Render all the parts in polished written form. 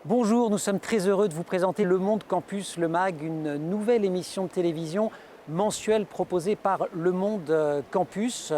Bonjour, nous sommes très heureux de vous présenter Le Monde Campus Le Mag, une nouvelle émission de télévision mensuelle proposée par Le Monde Campus.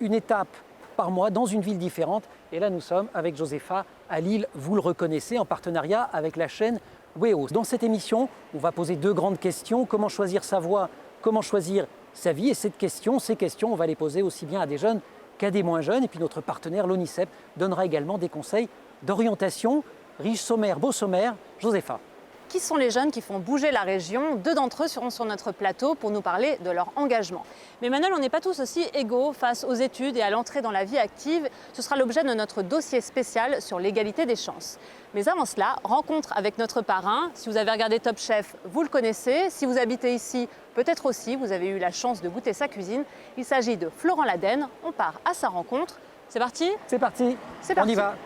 Une étape par mois dans une ville différente. Et là, nous sommes avec Josepha à Lille, vous le reconnaissez, en partenariat avec la chaîne WEO. Dans cette émission, on va poser deux grandes questions. Comment choisir sa voie? Comment choisir sa vie? Et ces questions, on va les poser aussi bien à des jeunes qu'à des moins jeunes. Et puis notre partenaire, l'ONICEP, donnera également des conseils d'orientation. Riche sommaire, beau sommaire, Josepha. Qui sont les jeunes qui font bouger la région? Deux d'entre eux seront sur notre plateau pour nous parler de leur engagement. Mais Manuel, on n'est pas tous aussi égaux face aux études et à l'entrée dans la vie active. Ce sera l'objet de notre dossier spécial sur l'égalité des chances. Mais avant cela, rencontre avec notre parrain. Si vous avez regardé Top Chef, vous le connaissez. Si vous habitez ici, peut-être aussi, vous avez eu la chance de goûter sa cuisine. Il s'agit de Florent Ladenne. On part à sa rencontre. C'est parti? C'est parti, C'est parti. On y va.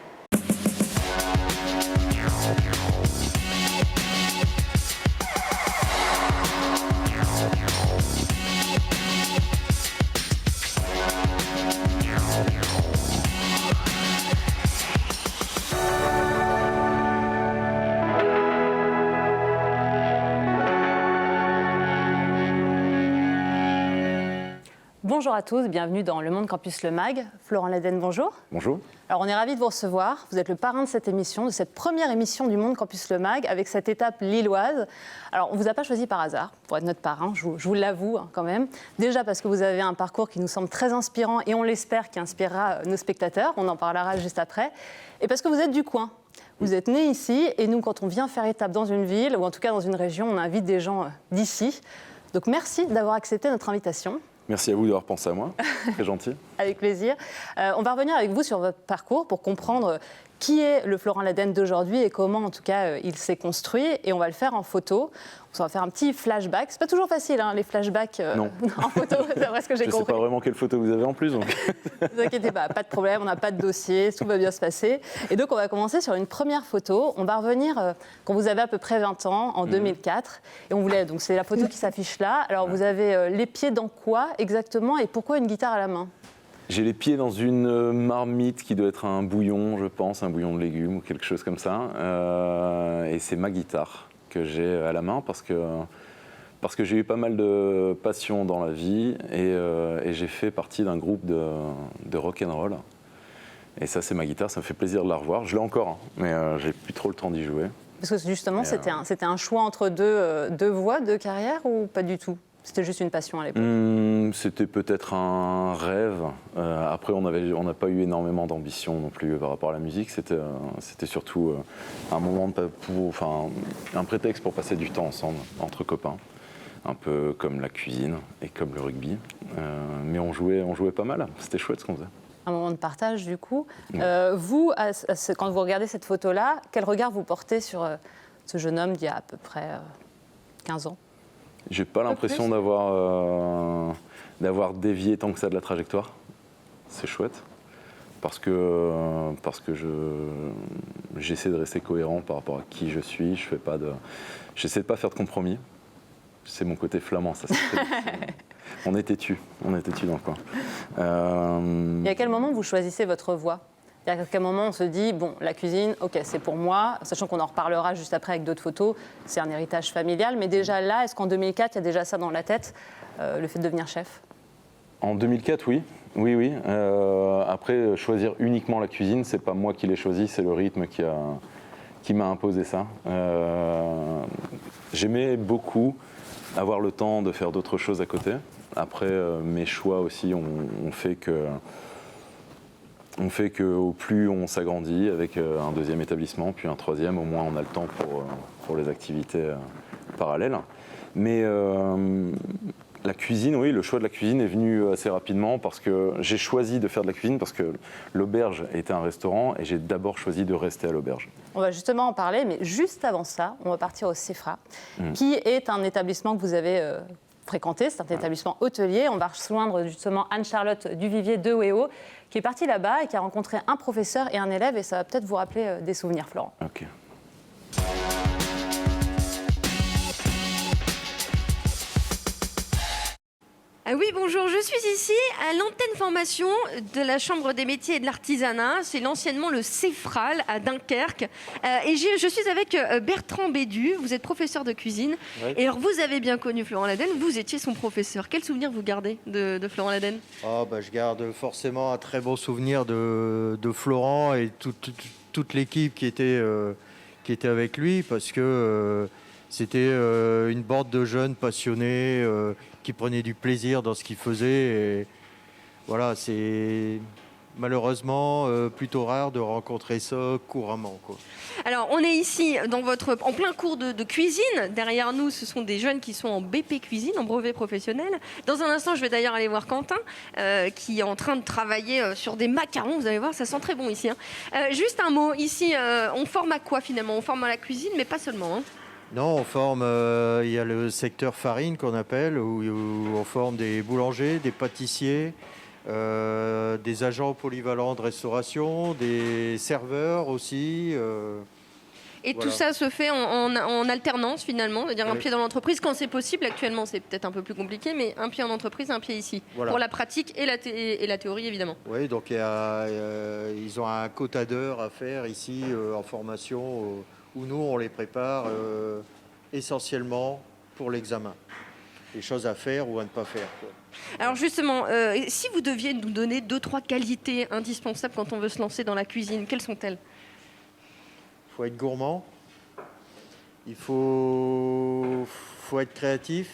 Bonjour à tous, bienvenue dans Le Monde Campus Le Mag. Florent Ladenne, bonjour. Bonjour. Alors on est ravis de vous recevoir. Vous êtes le parrain de cette émission, de cette première émission du Monde Campus Le Mag, avec cette étape lilloise. Alors on ne vous a pas choisi par hasard pour être notre parrain, je vous l'avoue quand même. Déjà parce que vous avez un parcours qui nous semble très inspirant et on l'espère qui inspirera nos spectateurs. On en parlera juste après. Et parce que vous êtes du coin. Vous êtes né ici et nous, quand on vient faire étape dans une ville ou en tout cas dans une région, on invite des gens d'ici. Donc merci d'avoir accepté notre invitation. Merci à vous d'avoir pensé à moi, très gentil. Avec plaisir. On va revenir avec vous sur votre parcours pour comprendre qui est le Florent Ladenne d'aujourd'hui et comment, en tout cas, il s'est construit. Et on va le faire en photo. On va faire un petit flashback. C'est pas toujours facile, hein, les flashbacks en photo, c'est vrai ce que j'ai compris. Je ne sais pas vraiment quelle photo vous avez en plus. Donc. Ne vous inquiétez pas de problème, on n'a pas de dossier, tout va bien se passer. Et donc, on va commencer sur une première photo. On va revenir quand vous avez à peu près 20 ans, en 2004. Et on voulait, donc c'est la photo qui s'affiche là. Alors, vous avez les pieds dans quoi exactement et pourquoi une guitare à la main? J'ai les pieds dans une marmite qui doit être un bouillon, je pense, un bouillon de légumes ou quelque chose comme ça. Et c'est ma guitare que j'ai à la main parce que j'ai eu pas mal de passion dans la vie et j'ai fait partie d'un groupe de rock'n'roll. Et ça, c'est ma guitare, ça me fait plaisir de la revoir. Je l'ai encore, hein, mais j'ai plus trop le temps d'y jouer. Parce que justement, c'était un choix entre deux voies, deux carrières ou pas du tout? C'était juste une passion à l'époque? C'était peut-être un rêve. Après, on n'a pas eu énormément d'ambition non plus par rapport à la musique. C'était surtout un moment, un prétexte pour passer du temps ensemble, entre copains. Un peu comme la cuisine et comme le rugby. Mais on jouait pas mal. C'était chouette ce qu'on faisait. Un moment de partage, du coup. Vous, quand vous regardez cette photo-là, quel regard vous portez sur ce jeune homme d'il y a à peu près 15 ans? J'ai pas l'impression d'avoir dévié tant que ça de la trajectoire. C'est chouette. Parce que j'essaie de rester cohérent par rapport à qui je suis. J'essaie de pas faire de compromis. C'est mon côté flamand, ça. On est têtu dans le coin. Et à quel moment vous choisissez votre voie? À quel moment on se dit, bon, la cuisine, ok, c'est pour moi, sachant qu'on en reparlera juste après avec d'autres photos, c'est un héritage familial, mais déjà là, est-ce qu'en 2004, il y a déjà ça dans la tête, le fait de devenir chef? En 2004, oui. Oui. Après, choisir uniquement la cuisine, c'est pas moi qui l'ai choisi, c'est le rythme qui m'a imposé ça. J'aimais beaucoup avoir le temps de faire d'autres choses à côté. Après, mes choix aussi ont fait qu'au plus on s'agrandit avec un deuxième établissement, puis un troisième, au moins on a le temps pour les activités parallèles. Mais la cuisine, oui, le choix de la cuisine est venu assez rapidement parce que j'ai choisi de faire de la cuisine parce que l'auberge était un restaurant et j'ai d'abord choisi de rester à l'auberge. On va justement en parler, mais juste avant ça, on va partir au CEFRA, qui est un établissement que vous avez fréquenté, c'est un établissement hôtelier. On va rejoindre justement Anne-Charlotte Duvivier de WEO, qui est partie là-bas et qui a rencontré un professeur et un élève, et ça va peut-être vous rappeler des souvenirs, Florent. Ok. Ah oui, Oui, bonjour, je suis ici à l'antenne formation de la Chambre des métiers et de l'artisanat. C'est l'anciennement le CEFRAL à Dunkerque. Et je suis avec Bertrand Bédu, vous êtes professeur de cuisine. Oui. Et alors, vous avez bien connu Florent Laden, vous étiez son professeur. Quel souvenir vous gardez de Florent Laden? Je garde forcément un très bon souvenir de Florent et toute l'équipe qui était avec lui, parce que c'était une bande de jeunes passionnés qui prenaient du plaisir dans ce qu'ils faisaient. Et voilà, c'est malheureusement plutôt rare de rencontrer ça couramment, quoi. Alors, on est ici en plein cours de cuisine. Derrière nous, ce sont des jeunes qui sont en BP cuisine, en brevet professionnel. Dans un instant, je vais d'ailleurs aller voir Quentin, qui est en train de travailler sur des macarons. Vous allez voir, ça sent très bon ici, hein. Juste un mot, ici, on forme à quoi finalement? On forme à la cuisine, mais pas seulement, hein. Non, on forme, il y a le secteur farine qu'on appelle, où on forme des boulangers, des pâtissiers, des agents polyvalents de restauration, des serveurs aussi. Et Voilà. tout ça se fait en alternance finalement, c'est-à-dire un Oui. pied dans l'entreprise quand c'est possible. Actuellement, c'est peut-être un peu plus compliqué, mais un pied en entreprise, un pied ici. Voilà. Pour la pratique et la théorie, évidemment. Oui, donc ils ont un quota d'heures à faire ici en formation, où nous, on les prépare essentiellement pour l'examen. Les choses à faire ou à ne pas faire, quoi. Alors justement, si vous deviez nous donner 2-3 qualités indispensables quand on veut se lancer dans la cuisine, quelles sont-elles? Il faut être gourmand, il faut être créatif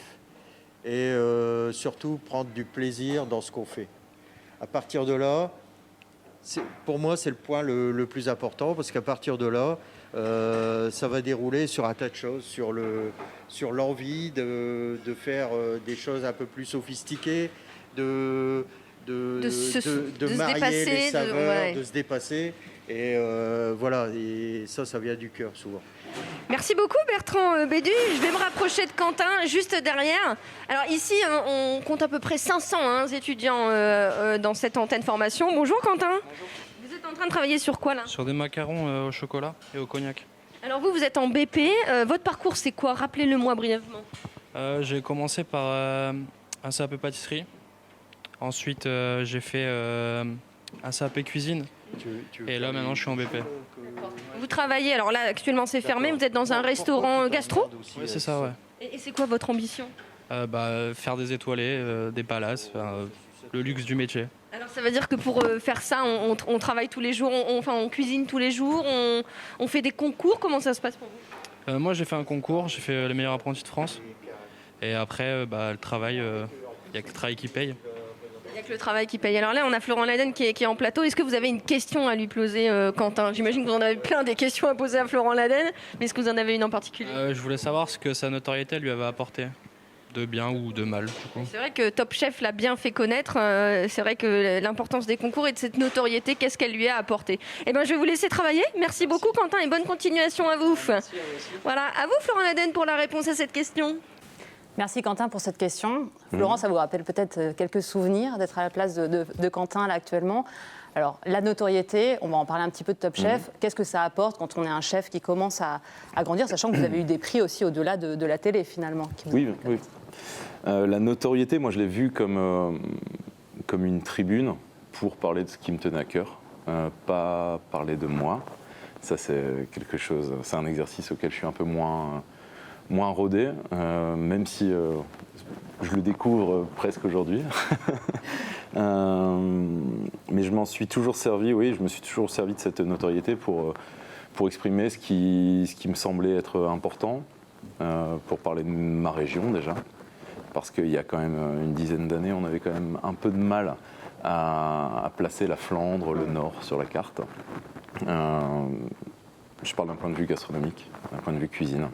et surtout prendre du plaisir dans ce qu'on fait. À partir de là, pour moi, c'est le point le plus important, parce qu'à partir de là, ça va dérouler sur un tas de choses, sur l'envie de faire des choses un peu plus sophistiquées, de se marier dépasser, les saveurs, ouais. de se dépasser. Et voilà, et ça vient du cœur souvent. Merci beaucoup Bertrand Bédu. Je vais me rapprocher de Quentin juste derrière. Alors ici, on compte à peu près 500 étudiants dans cette antenne formation. Bonjour Quentin. Bonjour. Vous êtes en train de travailler sur quoi là? Sur des macarons au chocolat et au cognac. Alors vous êtes en BP. Votre parcours c'est quoi? Rappelez-le-moi brièvement. J'ai commencé par un CAP pâtisserie. Ensuite, j'ai fait un CAP cuisine. Et là, maintenant, je suis en BP. Vous travaillez, alors là actuellement c'est fermé, vous êtes dans un restaurant gastro? Oui, c'est ça, ouais. Et c'est quoi votre ambition? Faire des étoilés, des palaces, le luxe du métier. Alors ça veut dire que pour faire ça, on travaille tous les jours, on cuisine tous les jours, on fait des concours, comment ça se passe pour vous? Moi, j'ai fait un concours, j'ai fait les meilleurs apprentis de France. Et après, le travail, il n'y a que le travail qui paye. Il n'y a que le travail qui paye. Alors là, on a Florent Laden qui est en plateau. Est-ce que vous avez une question à lui poser, Quentin? J'imagine que vous en avez plein des questions à poser à Florent Laden, mais est-ce que vous en avez une en particulier? Je voulais savoir ce que sa notoriété lui avait apporté, de bien ou de mal, du coup. C'est vrai que Top Chef l'a bien fait connaître. C'est vrai que l'importance des concours et de cette notoriété, qu'est-ce qu'elle lui a apporté? Eh ben, je vais vous laisser travailler. Merci beaucoup, Quentin, et bonne continuation à vous. Voilà, à vous, Florent Laden, pour la réponse à cette question. Merci Quentin pour cette question. Florent, ça vous rappelle peut-être quelques souvenirs d'être à la place de Quentin là actuellement. Alors, la notoriété, on va en parler un petit peu de Top Chef. Qu'est-ce que ça apporte quand on est un chef qui commence à grandir, sachant que vous avez eu des prix aussi au-delà de la télé finalement? Oui. La notoriété, moi je l'ai vue comme une tribune pour parler de ce qui me tenait à cœur, pas parler de moi. Ça c'est quelque chose, c'est un exercice auquel je suis un peu moins rodé, même si je le découvre presque aujourd'hui. Mais je m'en suis toujours servi, je me suis toujours servi de cette notoriété pour exprimer ce qui me semblait être important, pour parler de ma région déjà, parce qu'il y a quand même une dizaine d'années, on avait quand même un peu de mal à placer la Flandre, le Nord sur la carte. Je parle d'un point de vue gastronomique, d'un point de vue cuisine.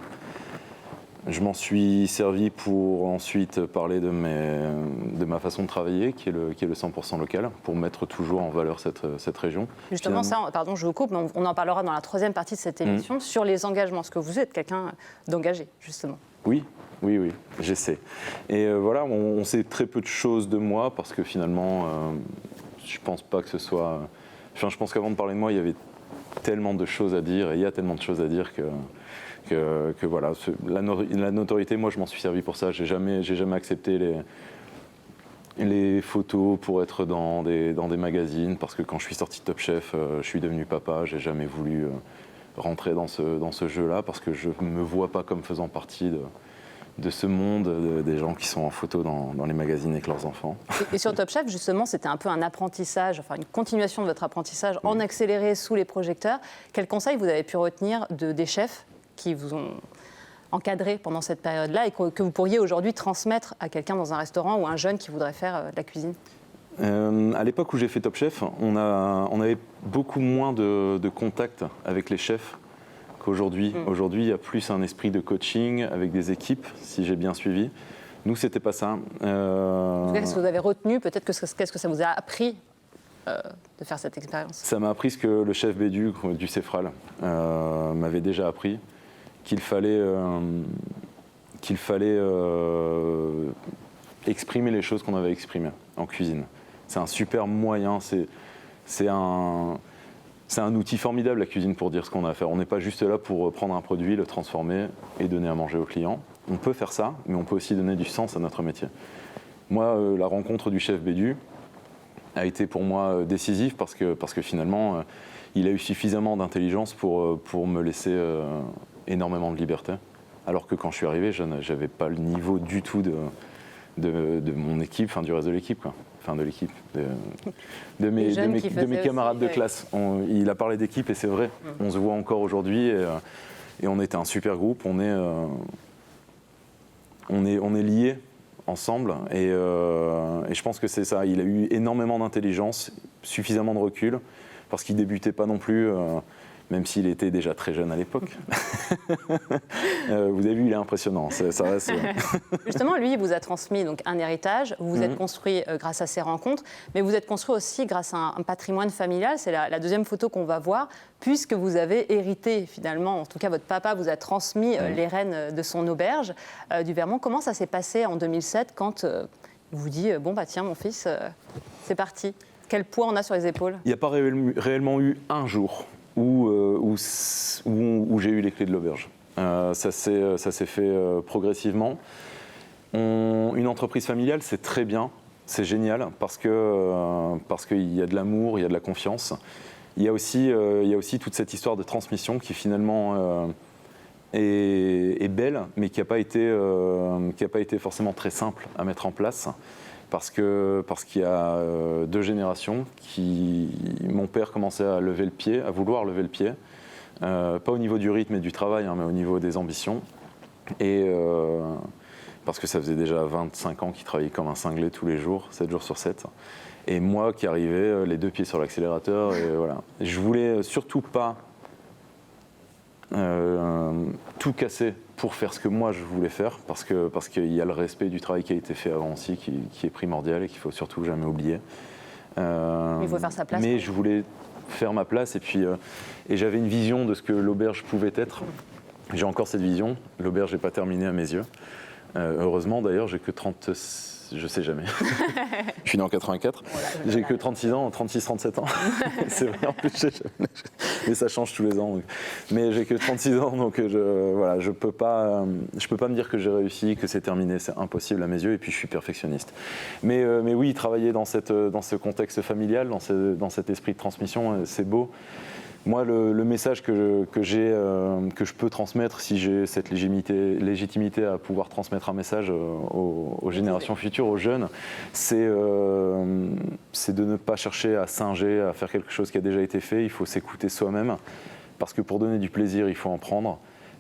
Je m'en suis servi pour ensuite parler de ma façon de travailler, qui est le 100% local, pour mettre toujours en valeur cette région. Justement, pardon, je vous coupe, mais on en parlera dans la troisième partie de cette émission, sur les engagements, parce que vous êtes quelqu'un d'engagé, justement. Oui, j'essaie. Et voilà, on sait très peu de choses de moi, parce que finalement, je pense pas que ce soit... Enfin, je pense qu'avant de parler de moi, il y avait tellement de choses à dire, et il y a tellement de choses à dire que voilà, la notoriété, moi je m'en suis servi pour ça. J'ai jamais accepté les photos pour être dans des magazines, parce que quand je suis sorti de Top Chef, je suis devenu papa, j'ai jamais voulu rentrer dans ce jeu-là, parce que je me vois pas comme faisant partie de ce monde, des gens qui sont en photo dans les magazines avec leurs enfants. Et sur Top Chef, justement, c'était un peu un apprentissage, enfin une continuation de votre apprentissage en accéléré sous les projecteurs. Quels conseils vous avez pu retenir des chefs qui vous ont encadré pendant cette période-là et que vous pourriez aujourd'hui transmettre à quelqu'un dans un restaurant ou un jeune qui voudrait faire de la cuisine? À l'époque où j'ai fait Top Chef, on avait beaucoup moins de contact avec les chefs qu'aujourd'hui. Aujourd'hui, il y a plus un esprit de coaching avec des équipes, si j'ai bien suivi. Nous, c'était pas ça. Qu'est-ce que vous avez retenu? Peut-être qu'est-ce que ça vous a appris de faire cette expérience? Ça m'a appris ce que le chef Bédu du Cefral m'avait déjà appris, qu'il fallait exprimer les choses qu'on avait exprimées en cuisine. C'est un super moyen, c'est un outil formidable, la cuisine, pour dire ce qu'on a à faire. On n'est pas juste là pour prendre un produit, le transformer et donner à manger aux clients. On peut faire ça, mais on peut aussi donner du sens à notre métier. Moi, la rencontre du chef Bédu a été pour moi décisive parce que finalement, il a eu suffisamment d'intelligence pour me laisser énormément de liberté. Alors que quand je suis arrivé, je n'avais pas le niveau du tout de mon équipe, enfin du reste de l'équipe, quoi. Enfin de l'équipe, de mes camarades de classe. Il a parlé d'équipe et c'est vrai, on se voit encore aujourd'hui et on était un super groupe, on est liés ensemble et je pense que c'est ça, il a eu énormément d'intelligence, suffisamment de recul, parce qu'il débutait pas non plus, même s'il était déjà très jeune à l'époque. Vous avez vu, il est impressionnant. Ça reste... Justement, lui, il vous a transmis donc, un héritage. Vous vous êtes construit grâce à ces rencontres, mais vous êtes construit aussi grâce à un patrimoine familial. C'est la deuxième photo qu'on va voir, puisque vous avez hérité, finalement, en tout cas, votre papa vous a transmis les rênes de son auberge du Vermont. Comment ça s'est passé en 2007 quand il vous dit bon, bah tiens, mon fils, c'est parti? Quel poids on a sur les épaules? Il n'y a pas réellement eu un jour où j'ai eu les clés de l'auberge. Ça s'est fait progressivement. Une entreprise familiale, c'est très bien, c'est génial, parce qu'il y a de l'amour, il y a de la confiance. Il y a aussi toute cette histoire de transmission qui finalement est belle, mais qui n'a pas été forcément très simple à mettre en place. Parce qu'il y a 2 générations mon père commençait à vouloir lever le pied, pas au niveau du rythme et du travail, mais au niveau des ambitions. Et parce que ça faisait déjà 25 ans qu'il travaillait comme un cinglé tous les jours, 7 jours sur 7. Et moi qui arrivais, les 2 pieds sur l'accélérateur, et voilà. Je voulais surtout pas tout casser pour faire ce que moi je voulais faire, parce qu'il y a le respect du travail qui a été fait avant aussi, qui est primordial et qu'il ne faut surtout jamais oublier. Il faut faire sa place. Mais je voulais faire ma place et j'avais une vision de ce que l'auberge pouvait être. J'ai encore cette vision. L'auberge n'est pas terminée à mes yeux. Heureusement d'ailleurs, j'ai que 30... Je sais jamais. Je suis né en 84. J'ai que 36 ans, 36-37 ans. C'est vrai, en plus, mais ça change tous les ans. Donc. Mais j'ai que 36 ans, donc je peux pas me dire que j'ai réussi, que c'est terminé. C'est impossible à mes yeux. Et puis, je suis perfectionniste. Mais oui, travailler dans ce contexte familial, dans cet esprit de transmission, c'est beau. Moi, le message que je peux transmettre, si j'ai cette légitimité à pouvoir transmettre un message aux générations futures, aux jeunes, c'est de ne pas chercher à singer, à faire quelque chose qui a déjà été fait. Il faut s'écouter soi-même, parce que pour donner du plaisir, il faut en prendre.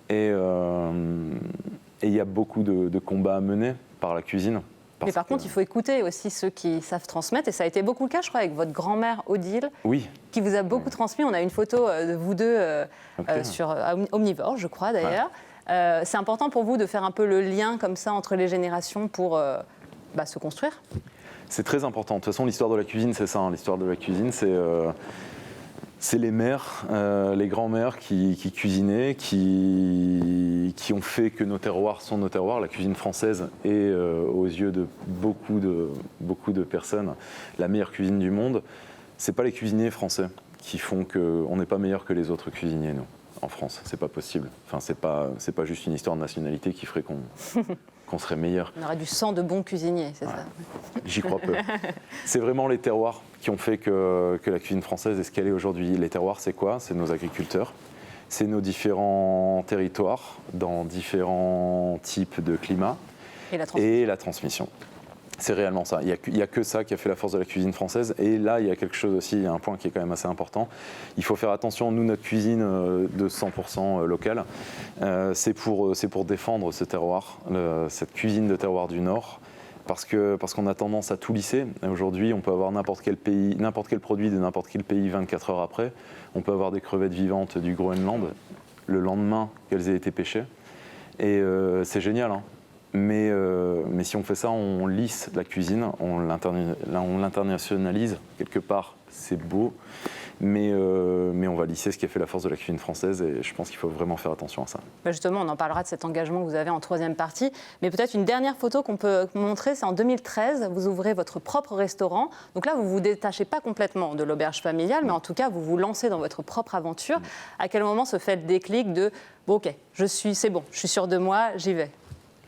Et il y a beaucoup de combats à mener par la cuisine. Mais par contre, il faut écouter aussi ceux qui savent transmettre. Et ça a été beaucoup le cas, je crois, avec votre grand-mère Odile, qui vous a beaucoup transmis. On a une photo de vous deux sur Omnivore, je crois d'ailleurs. Ouais. C'est important pour vous de faire un peu le lien comme ça entre les générations pour se construire? C'est très important. De toute façon, l'histoire de la cuisine, c'est ça. Hein. L'histoire de la cuisine, c'est les mères, les grands-mères qui cuisinaient, qui ont fait que nos terroirs sont nos terroirs. La cuisine française est, aux yeux de beaucoup de personnes, la meilleure cuisine du monde. Ce n'est pas les cuisiniers français qui font qu'on n'est pas meilleur que les autres cuisiniers, nous, en France. C'est pas possible. Enfin, c'est pas juste une histoire de nationalité qui ferait qu'on qu'on serait meilleur. On aurait du sang de bons cuisiniers, c'est ça? J'y crois peu. C'est vraiment les terroirs qui ont fait que la cuisine française est ce qu'elle est aujourd'hui. Les terroirs, c'est quoi? C'est nos agriculteurs, c'est nos différents territoires dans différents types de climats et la transmission. C'est réellement ça. Il n'y a que ça qui a fait la force de la cuisine française. Et là, il y a quelque chose aussi, il y a un point qui est quand même assez important. Il faut faire attention, nous, notre cuisine de 100% locale, c'est pour défendre ce terroir, cette cuisine de terroir du Nord, parce qu'on a tendance à tout lisser. Aujourd'hui, on peut avoir n'importe quel produit de n'importe quel pays 24 heures après. On peut avoir des crevettes vivantes du Groenland le lendemain qu'elles aient été pêchées. Et c'est génial, hein. Mais si on fait ça, on lisse la cuisine, on l'internationalise. Quelque part, c'est beau, mais on va lisser ce qui a fait la force de la cuisine française et je pense qu'il faut vraiment faire attention à ça. Justement, on en parlera de cet engagement que vous avez en troisième partie. Mais peut-être une dernière photo qu'on peut montrer, c'est en 2013, vous ouvrez votre propre restaurant. Donc là, vous ne vous détachez pas complètement de l'auberge familiale, mais en tout cas, vous vous lancez dans votre propre aventure. À quel moment se fait le déclic de « bon, ok, c'est bon, je suis sûr de moi, j'y vais ».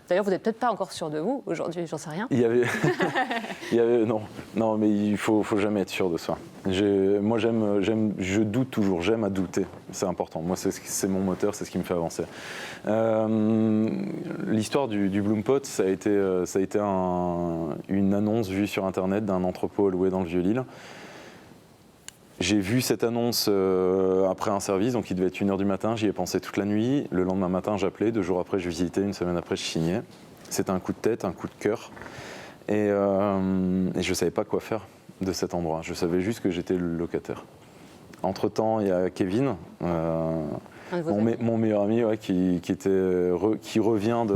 D'ailleurs, vous n'êtes peut-être pas encore sûr de vous aujourd'hui, j'en sais rien. Il y avait non, mais il faut jamais être sûr de soi. Moi, je doute toujours, j'aime à douter, c'est important. Moi, c'est mon moteur, c'est ce qui me fait avancer. L'histoire du Bloom Pot, ça a été une annonce vue sur Internet d'un entrepôt loué dans le Vieux-Lille. J'ai vu cette annonce après un service, donc il devait être 1h du matin, j'y ai pensé toute la nuit. Le lendemain matin, j'appelais, 2 jours après, je visitais, 1 semaine après, je signais. C'était un coup de tête, un coup de cœur. Et je ne savais pas quoi faire de cet endroit. Je savais juste que j'étais le locataire. Entre-temps, il y a Kevin, mon meilleur ami, ouais, qui revient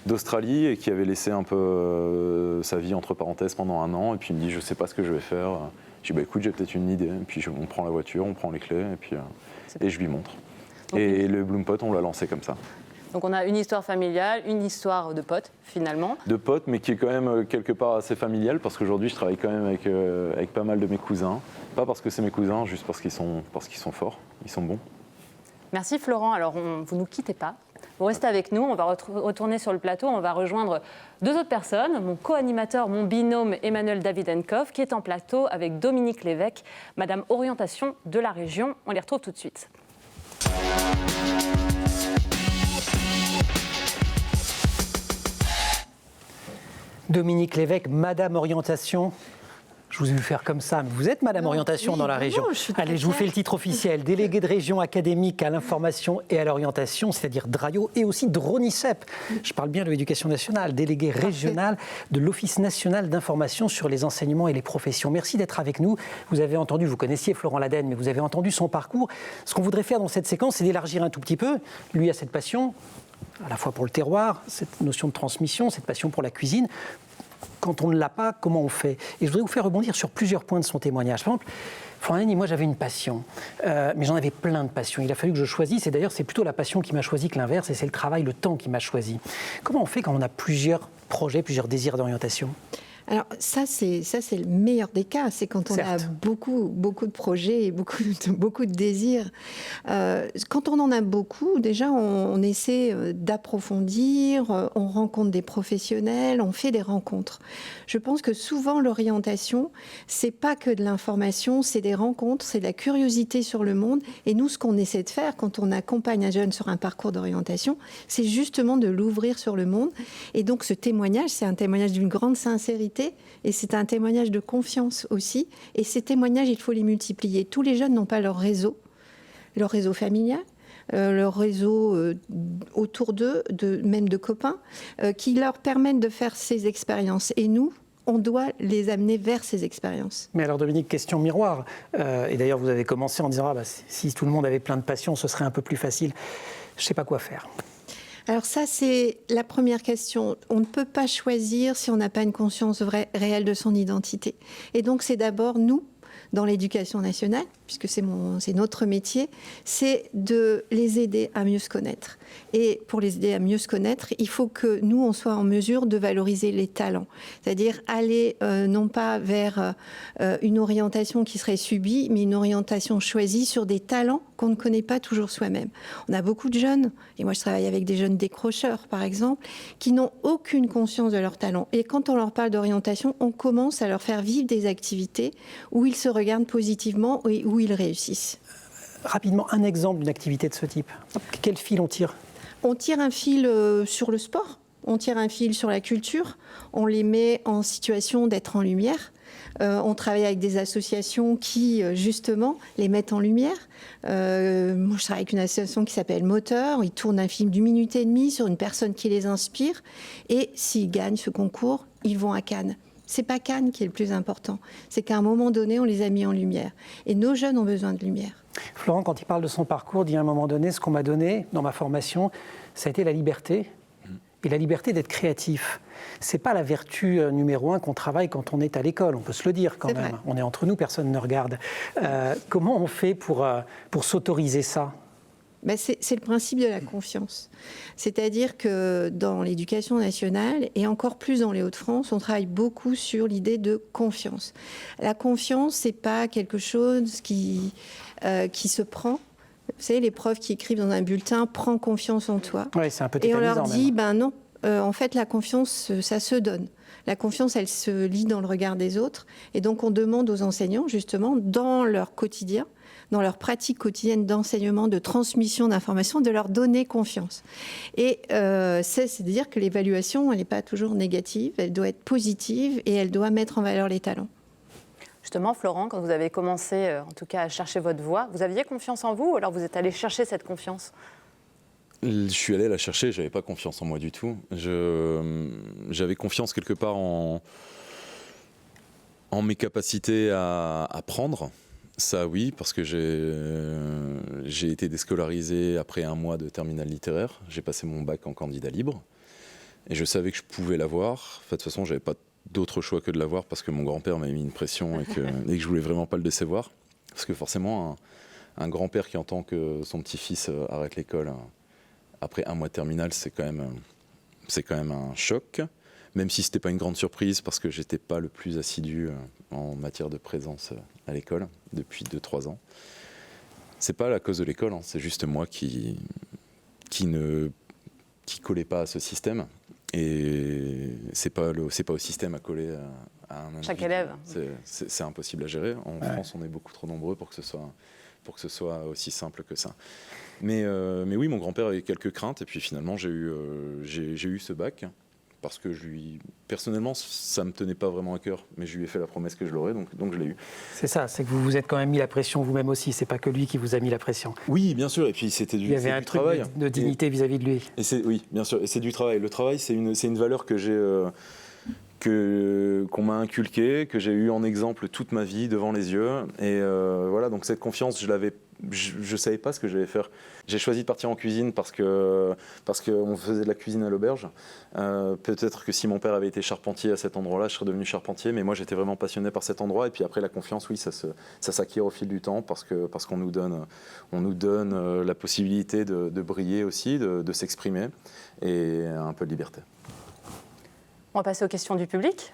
d'Australie et qui avait laissé un peu sa vie entre parenthèses pendant 1 an. Et puis il me dit, je ne sais pas ce que je vais faire. Je dis, écoute, j'ai peut-être une idée. Et puis on prend la voiture, on prend les clés et je lui montre. Et le Bloom Pot, on l'a lancé comme ça. Donc on a une histoire familiale, une histoire de potes finalement. De potes, mais qui est quand même quelque part assez familiale, parce qu'aujourd'hui je travaille quand même avec pas mal de mes cousins. Pas parce que c'est mes cousins, juste parce qu'ils sont forts, ils sont bons. Merci Florent. Alors vous ne nous quittez pas. Vous restez avec nous, on va retourner sur le plateau, on va rejoindre 2 autres personnes, mon co-animateur, mon binôme Emmanuel Davidenkov, qui est en plateau avec Dominique Lévesque, Madame Orientation de la région. On les retrouve tout de suite. Dominique Lévesque, Madame Orientation. Je vous ai vu faire comme ça, mais vous êtes Madame Orientation dans la région. Allez, je vous fais le titre officiel. Déléguée de région académique à l'information et à l'orientation, c'est-à-dire DRAIO, et aussi DRONICEP. Je parle bien de l'éducation nationale, déléguée régionale de l'Office national d'information sur les enseignements et les professions. Merci d'être avec nous. Vous avez entendu, vous connaissiez Florent Ladenne, mais vous avez entendu son parcours. Ce qu'on voudrait faire dans cette séquence, c'est d'élargir un tout petit peu. Lui a cette passion, à la fois pour le terroir, cette notion de transmission, cette passion pour la cuisine. Quand on ne l'a pas, comment on fait? Et je voudrais vous faire rebondir sur plusieurs points de son témoignage. Par exemple, Florent dit, moi j'avais une passion, mais j'en avais plein de passions. Il a fallu que je choisisse, et d'ailleurs c'est plutôt la passion qui m'a choisi que l'inverse, et c'est le travail, le temps qui m'a choisi. Comment on fait quand on a plusieurs projets, plusieurs désirs d'orientation? Alors ça c'est le meilleur des cas, c'est quand on a beaucoup de projets et beaucoup de désirs. Quand on en a beaucoup, déjà on essaie d'approfondir, on rencontre des professionnels, on fait des rencontres. Je pense que souvent l'orientation, c'est pas que de l'information, c'est des rencontres, c'est de la curiosité sur le monde. Et nous, ce qu'on essaie de faire quand on accompagne un jeune sur un parcours d'orientation, c'est justement de l'ouvrir sur le monde. Et donc ce témoignage, c'est un témoignage d'une grande sincérité. Et c'est un témoignage de confiance aussi. Et ces témoignages, il faut les multiplier. Tous les jeunes n'ont pas leur réseau familial, leur réseau autour d'eux, même de copains, qui leur permettent de faire ces expériences. Et nous, on doit les amener vers ces expériences. Mais alors Dominique, question miroir. Et d'ailleurs, vous avez commencé en disant, si tout le monde avait plein de passions, ce serait un peu plus facile. Je ne sais pas quoi faire. Alors ça, c'est la première question. On ne peut pas choisir si on n'a pas une conscience réelle de son identité. Et donc, c'est d'abord nous, dans l'éducation nationale, puisque c'est notre métier, c'est de les aider à mieux se connaître. Et pour les aider à mieux se connaître, il faut que nous, on soit en mesure de valoriser les talents. C'est-à-dire aller non pas vers une orientation qui serait subie, mais une orientation choisie sur des talents qu'on ne connaît pas toujours soi-même. On a beaucoup de jeunes, et moi je travaille avec des jeunes décrocheurs par exemple, qui n'ont aucune conscience de leurs talents. Et quand on leur parle d'orientation, on commence à leur faire vivre des activités où ils se regardent positivement et où ils réussissent. Rapidement, un exemple d'une activité de ce type. Quel fil on tire ? On tire un fil sur le sport, on tire un fil sur la culture, on les met en situation d'être en lumière. On travaille avec des associations qui, justement, les mettent en lumière. Moi, je travaille avec une association qui s'appelle Moteur. Ils tournent un film d'1 minute et demie sur une personne qui les inspire. Et s'ils gagnent ce concours, ils vont à Cannes. C'est pas Cannes qui est le plus important. C'est qu'à un moment donné, on les a mis en lumière. Et nos jeunes ont besoin de lumière. Florent, quand il parle de son parcours, dit à un moment donné, ce qu'on m'a donné dans ma formation, ça a été la liberté. Et la liberté d'être créatif. Ce n'est pas la vertu numéro 1 qu'on travaille quand on est à l'école, on peut se le dire quand même. On est entre nous, personne ne regarde. Comment on fait pour s'autoriser ça ? Ben c'est le principe de la confiance. C'est-à-dire que dans l'éducation nationale, et encore plus dans les Hauts-de-France, on travaille beaucoup sur l'idée de confiance. La confiance, ce n'est pas quelque chose qui se prend. Vous savez, les profs qui écrivent dans un bulletin « Prends confiance en toi ». Oui, c'est un peu et on leur tétanisant dit « même. Ben non, en fait, la confiance, ça se donne ». La confiance, elle se lit dans le regard des autres. Et donc, on demande aux enseignants, justement, dans leur quotidien, dans leur pratique quotidienne d'enseignement, de transmission d'informations, de leur donner confiance. Et c'est-à-dire que l'évaluation, elle n'est pas toujours négative, elle doit être positive et elle doit mettre en valeur les talents. Justement, Florent, quand vous avez commencé, en tout cas, à chercher votre voie, vous aviez confiance en vous ou alors vous êtes allé chercher cette confiance ? Je suis allé la chercher, j'avais pas confiance en moi du tout. J'avais confiance quelque part en mes capacités à apprendre. Ça oui, parce que j'ai été déscolarisé après 1 mois de terminale littéraire. J'ai passé mon bac en candidat libre. Et je savais que je pouvais l'avoir. De toute façon, j'avais pas d'autre choix que de l'avoir parce que mon grand-père m'avait mis une pression et que je voulais vraiment pas le décevoir. Parce que forcément, un grand-père qui entend que son petit-fils arrête l'école après 1 mois de terminale, c'est quand même un choc. Même si c'était pas une grande surprise parce que j'étais pas le plus assidu en matière de présence à l'école depuis 2-3 ans. C'est pas la cause de l'école, hein, c'est juste moi qui collait pas à ce système. Et c'est pas au système à coller à un individu. Chaque élève. C'est impossible à gérer. En France, on est beaucoup trop nombreux pour que ce soit aussi simple que ça. Mais oui, mon grand-père avait quelques craintes et puis finalement j'ai eu ce bac parce que personnellement ça me tenait pas vraiment à cœur, mais je lui ai fait la promesse que je l'aurais, donc je l'ai eu. C'est ça, c'est que vous vous êtes quand même mis la pression vous-même aussi, c'est pas que lui qui vous a mis la pression. Oui, bien sûr, et puis c'était du travail. Il y avait un truc de dignité vis-à-vis de lui. Oui, bien sûr, et c'est du travail. Le travail, c'est une valeur que j'ai... qu'on m'a inculqué, que j'ai eu en exemple toute ma vie devant les yeux. Et voilà, donc cette confiance, je savais pas ce que j'allais faire. J'ai choisi de partir en cuisine parce qu'on faisait de la cuisine à l'auberge. Peut-être que si mon père avait été charpentier à cet endroit-là, je serais devenu charpentier, mais moi j'étais vraiment passionné par cet endroit. Et puis après, la confiance, oui, ça s'acquiert au fil du temps parce qu'on nous donne la possibilité de briller aussi, de s'exprimer et un peu de liberté. On va passer aux questions du public.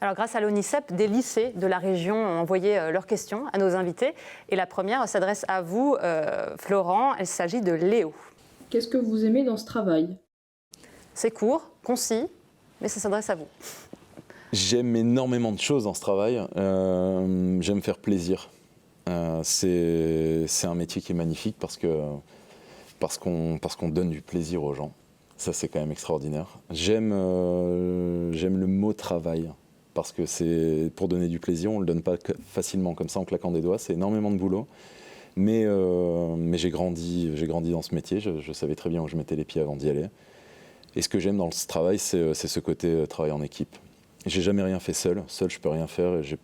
Alors, grâce à l'ONICEP, des lycées de la région ont envoyé leurs questions à nos invités. Et la première s'adresse à vous, Florent. Il s'agit de Léo. Qu'est-ce que vous aimez dans ce travail ? C'est court, concis, mais ça s'adresse à vous. J'aime énormément de choses dans ce travail. J'aime faire plaisir. C'est un métier qui est magnifique parce qu'on donne du plaisir aux gens. Ça, c'est quand même extraordinaire. J'aime le mot travail parce que c'est pour donner du plaisir. On ne le donne pas facilement comme ça en claquant des doigts. C'est énormément de boulot. Mais j'ai grandi dans ce métier. Je savais très bien où je mettais les pieds avant d'y aller. Et ce que j'aime dans ce travail, c'est ce côté travail en équipe. J'ai jamais rien fait seul. Seul, je peux rien faire. Et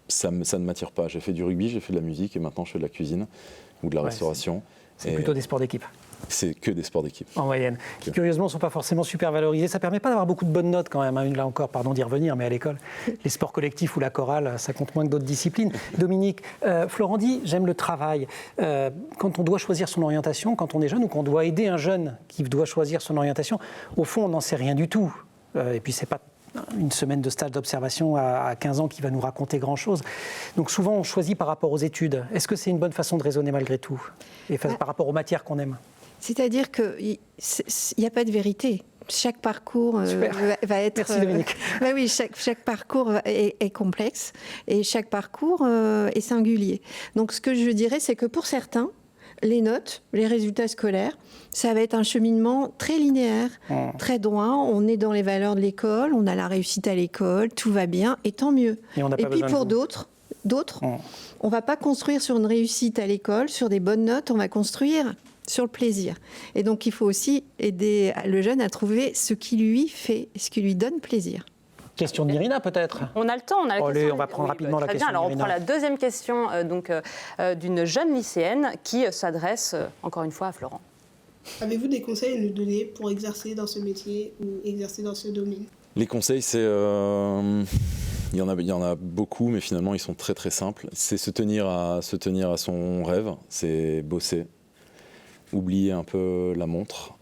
ça ne m'attire pas. J'ai fait du rugby, j'ai fait de la musique et maintenant je fais de la cuisine ou de la restauration. C'est plutôt des sports d'équipe. C'est que des sports d'équipe. En moyenne, qui curieusement ne sont pas forcément super valorisés. Ça ne permet pas d'avoir beaucoup de bonnes notes quand même, hein. Là encore, pardon d'y revenir, mais à l'école, les sports collectifs ou la chorale, ça compte moins que d'autres disciplines. Dominique, Florent dit, j'aime le travail. Quand on doit choisir son orientation, quand on est jeune, ou qu'on doit aider un jeune qui doit choisir son orientation, au fond, on n'en sait rien du tout. Et puis, c'est pas une semaine de stage d'observation à 15 ans qui va nous raconter grand-chose. Donc souvent, on choisit par rapport aux études. Est-ce que c'est une bonne façon de raisonner malgré tout, et par rapport aux matières qu'on aime? C'est-à-dire qu'il n'y a pas de vérité. Chaque parcours va être... Merci Dominique. Bah oui, chaque parcours est complexe et chaque parcours est singulier. Donc ce que je dirais, c'est que pour certains, les notes, les résultats scolaires, ça va être un cheminement très linéaire, très droit. On est dans les valeurs de l'école, on a la réussite à l'école, tout va bien, et tant mieux. Et puis pour d'autres, on ne va pas construire sur une réussite à l'école, sur des bonnes notes, on va construire sur le plaisir. Et donc il faut aussi aider le jeune à trouver ce qui lui fait, ce qui lui donne plaisir. Question d'Irina peut-être. On a le temps, on a la question. Allez, on va prendre rapidement la question. Très bien, alors on prend la deuxième question d'une jeune lycéenne qui s'adresse encore une fois à Florent. Avez-vous des conseils à nous donner pour exercer dans ce métier ou exercer dans ce domaine? Les conseils, c'est... il y en a beaucoup, mais finalement, ils sont très très simples. C'est se tenir à son rêve, c'est bosser, oublier un peu la montre,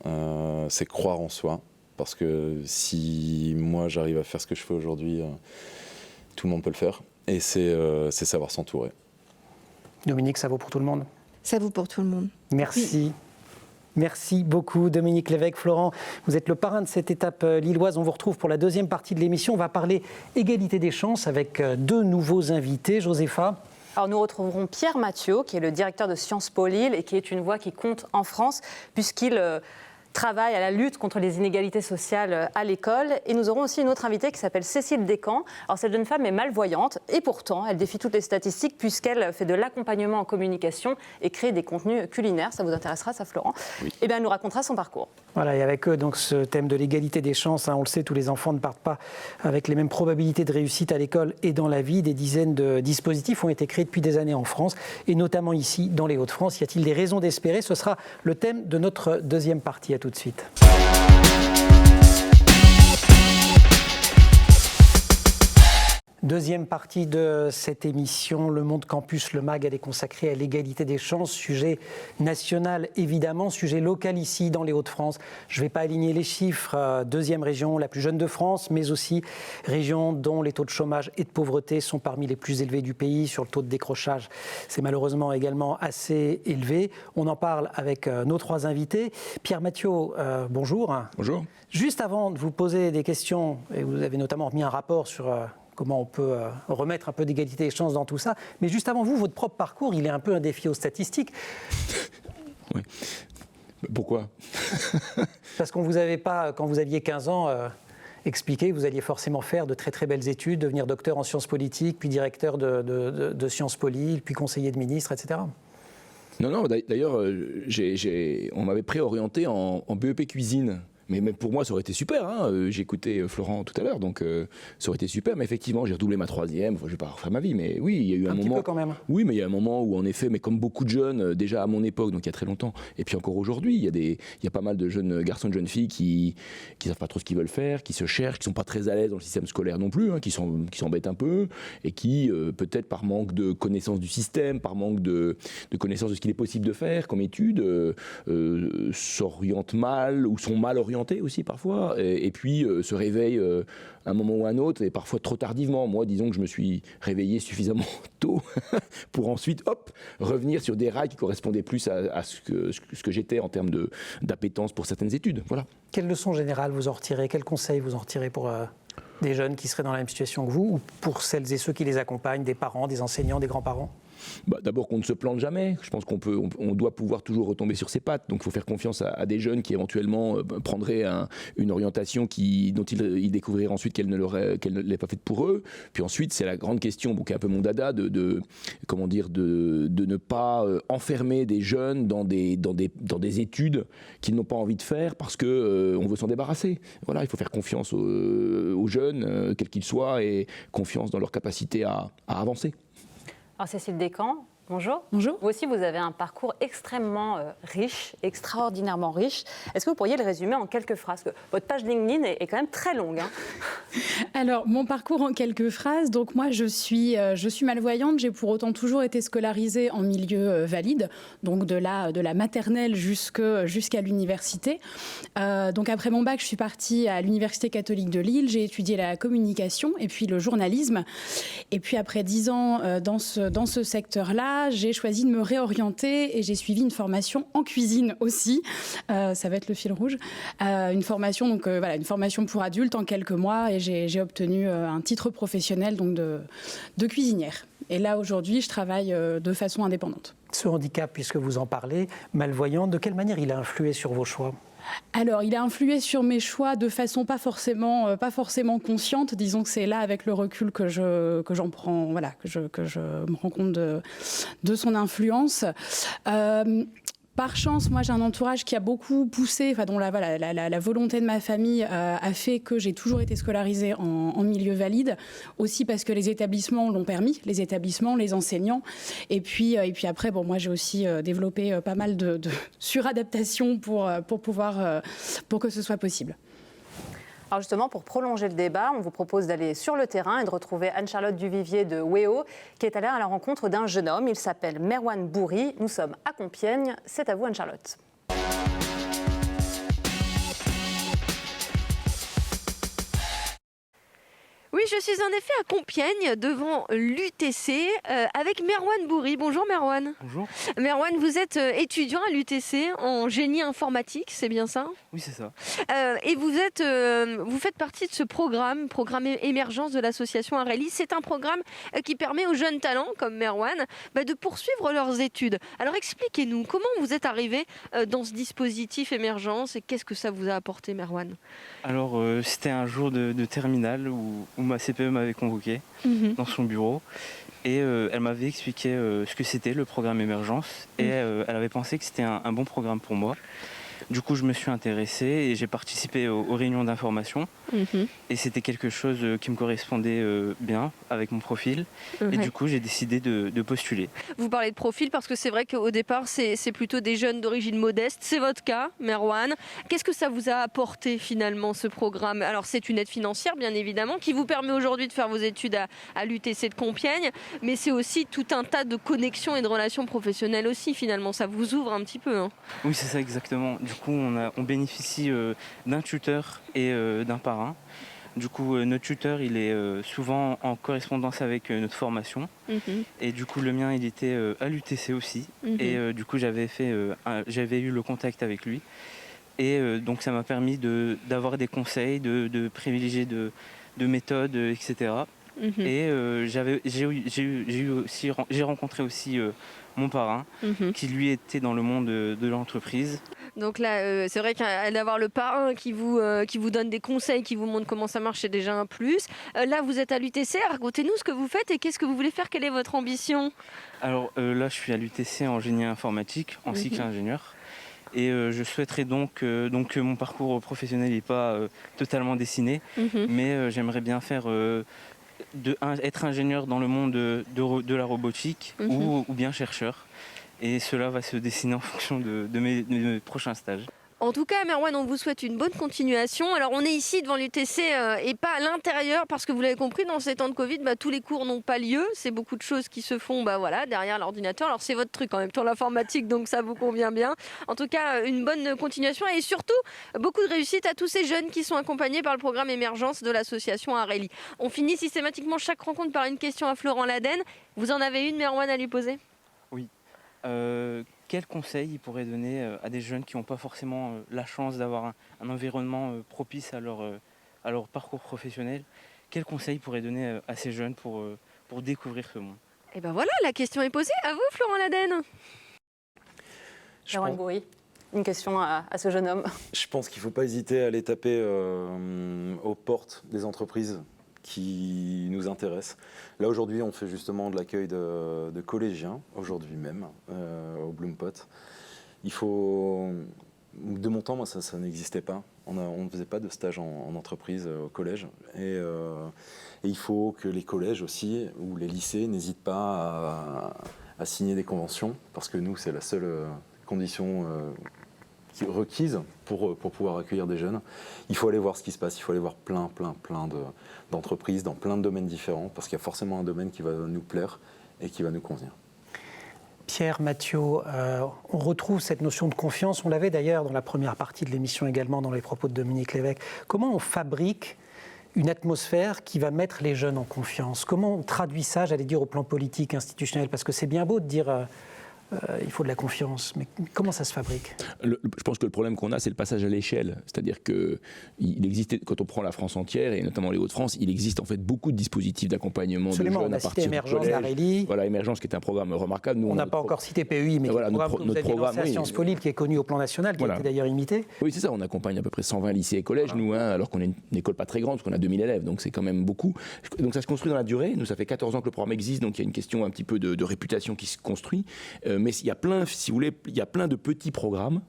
c'est croire en soi. Parce que si moi j'arrive à faire ce que je fais aujourd'hui, tout le monde peut le faire. Et c'est savoir s'entourer. Dominique, ça vaut pour tout le monde? Ça vaut pour tout le monde. Merci. Oui. Merci beaucoup Dominique Lévesque. Florent, vous êtes le parrain de cette étape lilloise. On vous retrouve pour la deuxième partie de l'émission. On va parler égalité des chances avec deux nouveaux invités. Josépha. Alors nous retrouverons Pierre Mathieu, qui est le directeur de Sciences Po Lille et qui est une voix qui compte en France, puisqu'il travaille à la lutte contre les inégalités sociales à l'école. Et nous aurons aussi une autre invitée qui s'appelle Cécile Descamps. Alors cette jeune femme est malvoyante et pourtant elle défie toutes les statistiques puisqu'elle fait de l'accompagnement en communication et crée des contenus culinaires. Ça vous intéressera ça, Florent? Oui. Et bien elle nous racontera son parcours. Voilà, et avec eux, donc, ce thème de l'égalité des chances, hein, on le sait, tous les enfants ne partent pas avec les mêmes probabilités de réussite à l'école et dans la vie. Des dizaines de dispositifs ont été créés depuis des années en France, et notamment ici, dans les Hauts-de-France. Y a-t-il des raisons d'espérer? Ce sera le thème de notre deuxième partie. À tout de suite. Deuxième partie de cette émission, Le Monde Campus, le MAG, elle est consacrée à l'égalité des chances, sujet national évidemment, sujet local ici dans les Hauts-de-France. Je ne vais pas aligner les chiffres, deuxième région la plus jeune de France, mais aussi région dont les taux de chômage et de pauvreté sont parmi les plus élevés du pays. Sur le taux de décrochage, c'est malheureusement également assez élevé. On en parle avec nos trois invités. Pierre Mathieu, bonjour. Bonjour. Juste avant de vous poser des questions, et vous avez notamment remis un rapport sur... comment on peut remettre un peu d'égalité des chances dans tout ça. Mais juste avant vous, votre propre parcours, il est un peu un défi aux statistiques. Oui. Pourquoi? Parce qu'on ne vous avait pas, quand vous aviez 15 ans, expliqué que vous alliez forcément faire de très très belles études, devenir docteur en sciences politiques, puis directeur de Sciences Po Lille, puis conseiller de ministre, etc. Non, d'ailleurs, on m'avait préorienté en BEP cuisine. Mais pour moi, ça aurait été super. Hein. J'ai écouté Florent tout à l'heure, donc ça aurait été super. Mais effectivement, j'ai redoublé ma troisième. Enfin, je ne vais pas refaire ma vie, mais oui, il y a eu un moment. Un petit peu quand même. Oui, mais il y a un moment où, en effet, mais comme beaucoup de jeunes, déjà à mon époque, donc il y a très longtemps, et puis encore aujourd'hui, il y a pas mal de jeunes garçons et de jeunes filles qui savent pas trop ce qu'ils veulent faire, qui se cherchent, qui sont pas très à l'aise dans le système scolaire non plus, hein, qui s'embêtent un peu, et qui, peut-être par manque de connaissance du système, par manque de connaissance de ce qu'il est possible de faire comme études, s'orientent mal ou sont mal orientés aussi parfois, et puis se réveillent à un moment ou à un autre, et parfois trop tardivement. Moi, disons que je me suis réveillé suffisamment tôt pour ensuite, revenir sur des rails qui correspondaient plus à ce que j'étais en termes d'appétence pour certaines études. Voilà. Quelle leçon générale vous en retirez? Quels conseils vous en retirez pour des jeunes qui seraient dans la même situation que vous, ou pour celles et ceux qui les accompagnent, des parents, des enseignants, des grands-parents? D'abord qu'on ne se plante jamais. Je pense qu'on doit pouvoir toujours retomber sur ses pattes. Donc il faut faire confiance à des jeunes qui éventuellement prendraient une orientation dont ils découvriraient ensuite qu'elle ne l'est pas faite pour eux. Puis ensuite, c'est la grande question, qui est un peu mon dada, de ne pas enfermer des jeunes dans des études qu'ils n'ont pas envie de faire parce qu'on veut s'en débarrasser. Voilà, il faut faire confiance aux jeunes, quels qu'ils soient, et confiance dans leur capacité à avancer. Alors Cécile Descamps, Bonjour. Bonjour. Vous aussi, vous avez un parcours extrêmement riche, extraordinairement riche. Est-ce que vous pourriez le résumer en quelques phrases? Votre page LinkedIn est quand même très longue. Alors, mon parcours en quelques phrases. Donc, moi, je suis malvoyante. J'ai pour autant toujours été scolarisée en milieu valide, donc de la maternelle jusqu'à l'université. Donc, après mon bac, je suis partie à l'Université catholique de Lille. J'ai étudié la communication et puis le journalisme. Et puis, après 10 ans dans ce secteur-là, j'ai choisi de me réorienter et j'ai suivi une formation en cuisine aussi. Ça va être le fil rouge. Une formation pour adultes en quelques mois et j'ai obtenu un titre professionnel donc de cuisinière. Et là, aujourd'hui, je travaille de façon indépendante. Ce handicap, puisque vous en parlez, malvoyant, de quelle manière il a influé sur vos choix ? Alors, il a influé sur mes choix de façon pas forcément consciente. Disons que c'est là, avec le recul, que j'en prends, que je me rends compte de son influence. Par chance, moi, j'ai un entourage qui a beaucoup poussé, dont la volonté de ma famille a fait que j'ai toujours été scolarisée en milieu valide, aussi parce que les établissements l'ont permis, les établissements, les enseignants. Et puis après, moi, j'ai aussi développé pas mal de suradaptations pour que ce soit possible. Alors justement, pour prolonger le débat, on vous propose d'aller sur le terrain et de retrouver Anne-Charlotte Duvivier de WEO, qui est allée à la rencontre d'un jeune homme. Il s'appelle Merwan Bourri. Nous sommes à Compiègne. C'est à vous, Anne-Charlotte. Oui, je suis en effet à Compiègne, devant l'UTC, avec Merwan Bourri. Bonjour Merwan. Bonjour. Merwan, vous êtes étudiant à l'UTC en génie informatique, c'est bien ça? Oui, c'est ça. Et vous faites partie de ce programme émergence de l'association Areli. C'est un programme qui permet aux jeunes talents, comme Merwan, de poursuivre leurs études. Alors expliquez-nous, comment vous êtes arrivé dans ce dispositif émergence et qu'est-ce que ça vous a apporté, Merwan? Alors, c'était un jour de terminale où ma CPE m'avait convoqué dans son bureau et elle m'avait expliqué ce que c'était le programme émergence et elle avait pensé que c'était un bon programme pour moi. Du coup, je me suis intéressé et j'ai participé aux réunions d'information. Et c'était quelque chose qui me correspondait bien avec mon profil. Et du coup, j'ai décidé de postuler. Vous parlez de profil parce que c'est vrai qu'au départ, c'est plutôt des jeunes d'origine modeste. C'est votre cas, Merwan. Qu'est-ce que ça vous a apporté finalement, ce programme? Alors, c'est une aide financière, bien évidemment, qui vous permet aujourd'hui de faire vos études à l'UTC de Compiègne. Mais c'est aussi tout un tas de connexions et de relations professionnelles aussi, finalement. Ça vous ouvre un petit peu. Hein. Oui, c'est ça exactement. Du coup, on bénéficie d'un tuteur et d'un parrain. Du coup, notre tuteur, il est souvent en correspondance avec notre formation. Et du coup, le mien, il était à l'UTC aussi. Et du coup, j'avais eu le contact avec lui. Et donc, ça m'a permis d'avoir des conseils, de privilégier de méthodes, etc. Et j'ai rencontré aussi mon parrain, qui lui était dans le monde de l'entreprise. Donc là, c'est vrai d'avoir le parrain qui vous donne des conseils, qui vous montre comment ça marche, c'est déjà un plus. Là, vous êtes à l'UTC, racontez-nous ce que vous faites et qu'est-ce que vous voulez faire, quelle est votre ambition? Alors là, je suis à l'UTC en génie informatique, en cycle ingénieur. Et je souhaiterais donc que mon parcours professionnel n'est pas totalement dessiné, mais j'aimerais bien faire... être ingénieur dans le monde de la robotique ou bien chercheur. Et cela va se dessiner en fonction de mes prochains stages. En tout cas, Merwan, on vous souhaite une bonne continuation. Alors, on est ici devant l'UTC et pas à l'intérieur parce que vous l'avez compris, dans ces temps de Covid, tous les cours n'ont pas lieu. C'est beaucoup de choses qui se font derrière l'ordinateur. Alors, c'est votre truc en même temps, l'informatique, donc ça vous convient bien. En tout cas, une bonne continuation et surtout, beaucoup de réussite à tous ces jeunes qui sont accompagnés par le programme émergence de l'association Areli. On finit systématiquement chaque rencontre par une question à Florent Laden. Vous en avez une, Merwan, à lui poser? Oui. Quel conseil il pourrait donner à des jeunes qui n'ont pas forcément la chance d'avoir un environnement propice à leur parcours professionnel? Quel conseil il pourrait donner à ces jeunes pour découvrir ce monde? Et ben voilà, la question est posée. À vous, Florent Laden. Merwan Bourri, une question à ce jeune homme. Je pense qu'il ne faut pas hésiter à aller taper aux portes des entreprises qui nous intéressent. Là, aujourd'hui, on fait justement de l'accueil de collégiens, aujourd'hui même, au Bloompot. De mon temps, moi, ça n'existait pas. On ne faisait pas de stage en entreprise au collège. Et il faut que les collèges aussi, ou les lycées, n'hésitent pas à signer des conventions, parce que nous, c'est la seule condition requise pour pouvoir accueillir des jeunes. Il faut aller voir ce qui se passe, il faut aller voir plein d'entreprises dans plein de domaines différents, parce qu'il y a forcément un domaine qui va nous plaire et qui va nous convenir. Pierre, Mathieu, on retrouve cette notion de confiance. On l'avait d'ailleurs dans la première partie de l'émission également, dans les propos de Dominique Lévesque. Comment on fabrique une atmosphère qui va mettre les jeunes en confiance? Comment on traduit ça, j'allais dire, au plan politique, institutionnel? Parce que c'est bien beau de dire il faut de la confiance, mais comment ça se fabrique? Je pense que le problème qu'on a, c'est le passage à l'échelle. C'est-à-dire qu'il existait, quand on prend la France entière, et notamment les Hauts-de-France, il existe en fait beaucoup de dispositifs d'accompagnement de jeunes on a à cité partir Émergence, du collège. L'Arélie. Voilà, Émergence, qui est un programme remarquable. Nous, on n'a pas encore cité PEI, mais voilà, le programme que vous aviez lancé à Sciences Po Libre, qui est connu au plan national, qui a été d'ailleurs imité. Oui, c'est ça, on accompagne à peu près 120 lycées et collèges, nous, alors qu'on est une école pas très grande, parce qu'on a 2000 élèves, donc c'est quand même beaucoup. Donc ça se construit dans la durée. Nous, ça fait 14 ans que le programme existe, donc il y a une question un petit peu de réputation qui se construit. Mais il y a plein, si vous voulez, il y a plein de petits programmes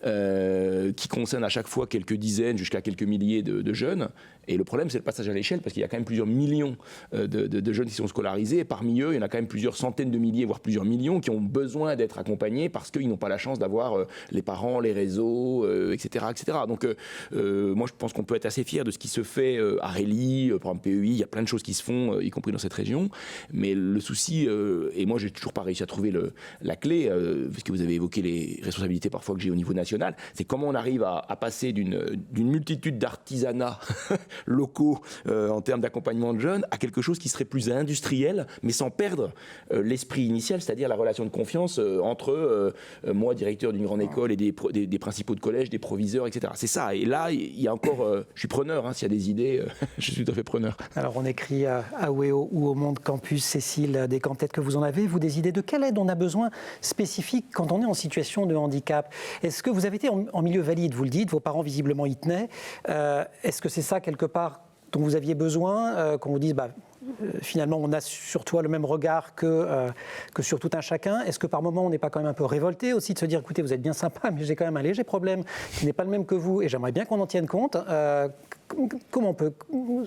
qui concernent à chaque fois quelques dizaines jusqu'à quelques milliers de jeunes. Et le problème, c'est le passage à l'échelle, parce qu'il y a quand même plusieurs millions de jeunes qui sont scolarisés. Et parmi eux, il y en a quand même plusieurs centaines de milliers, voire plusieurs millions, qui ont besoin d'être accompagnés parce qu'ils n'ont pas la chance d'avoir les parents, les réseaux, etc., etc. Donc, moi, je pense qu'on peut être assez fier de ce qui se fait à Rélie, par exemple PEI. Il y a plein de choses qui se font, y compris dans cette région. Mais le souci, et moi, j'ai toujours pas réussi à trouver la clé, parce que vous avez évoqué les responsabilités parfois que j'ai au niveau national, c'est comment on arrive à passer d'une multitude d'artisanats locaux en termes d'accompagnement de jeunes à quelque chose qui serait plus industriel, mais sans perdre l'esprit initial, c'est-à-dire la relation de confiance entre moi, directeur d'une grande école, et des principaux de collège, des proviseurs, etc. C'est ça. Et là, il y a encore... je suis preneur, s'il y a des idées, je suis tout à fait preneur. Alors, on écrit à Ouéo ou au Monde Campus, Cécile Descamps, peut-être que vous en avez, vous, des idées de quelle aide on a besoin spécifique quand on est en situation de handicap? Est-ce que vous avez été en milieu valide, vous le dites, vos parents visiblement y tenaient. Est-ce que c'est ça, quelque part, dont vous aviez besoin, qu'on vous dise, finalement, on a sur toi le même regard que sur tout un chacun? Est-ce que par moment, on n'est pas quand même un peu révolté aussi de se dire, écoutez, vous êtes bien sympa, mais j'ai quand même un léger problème qui n'est pas le même que vous, et j'aimerais bien qu'on en tienne compte. Comment on peut...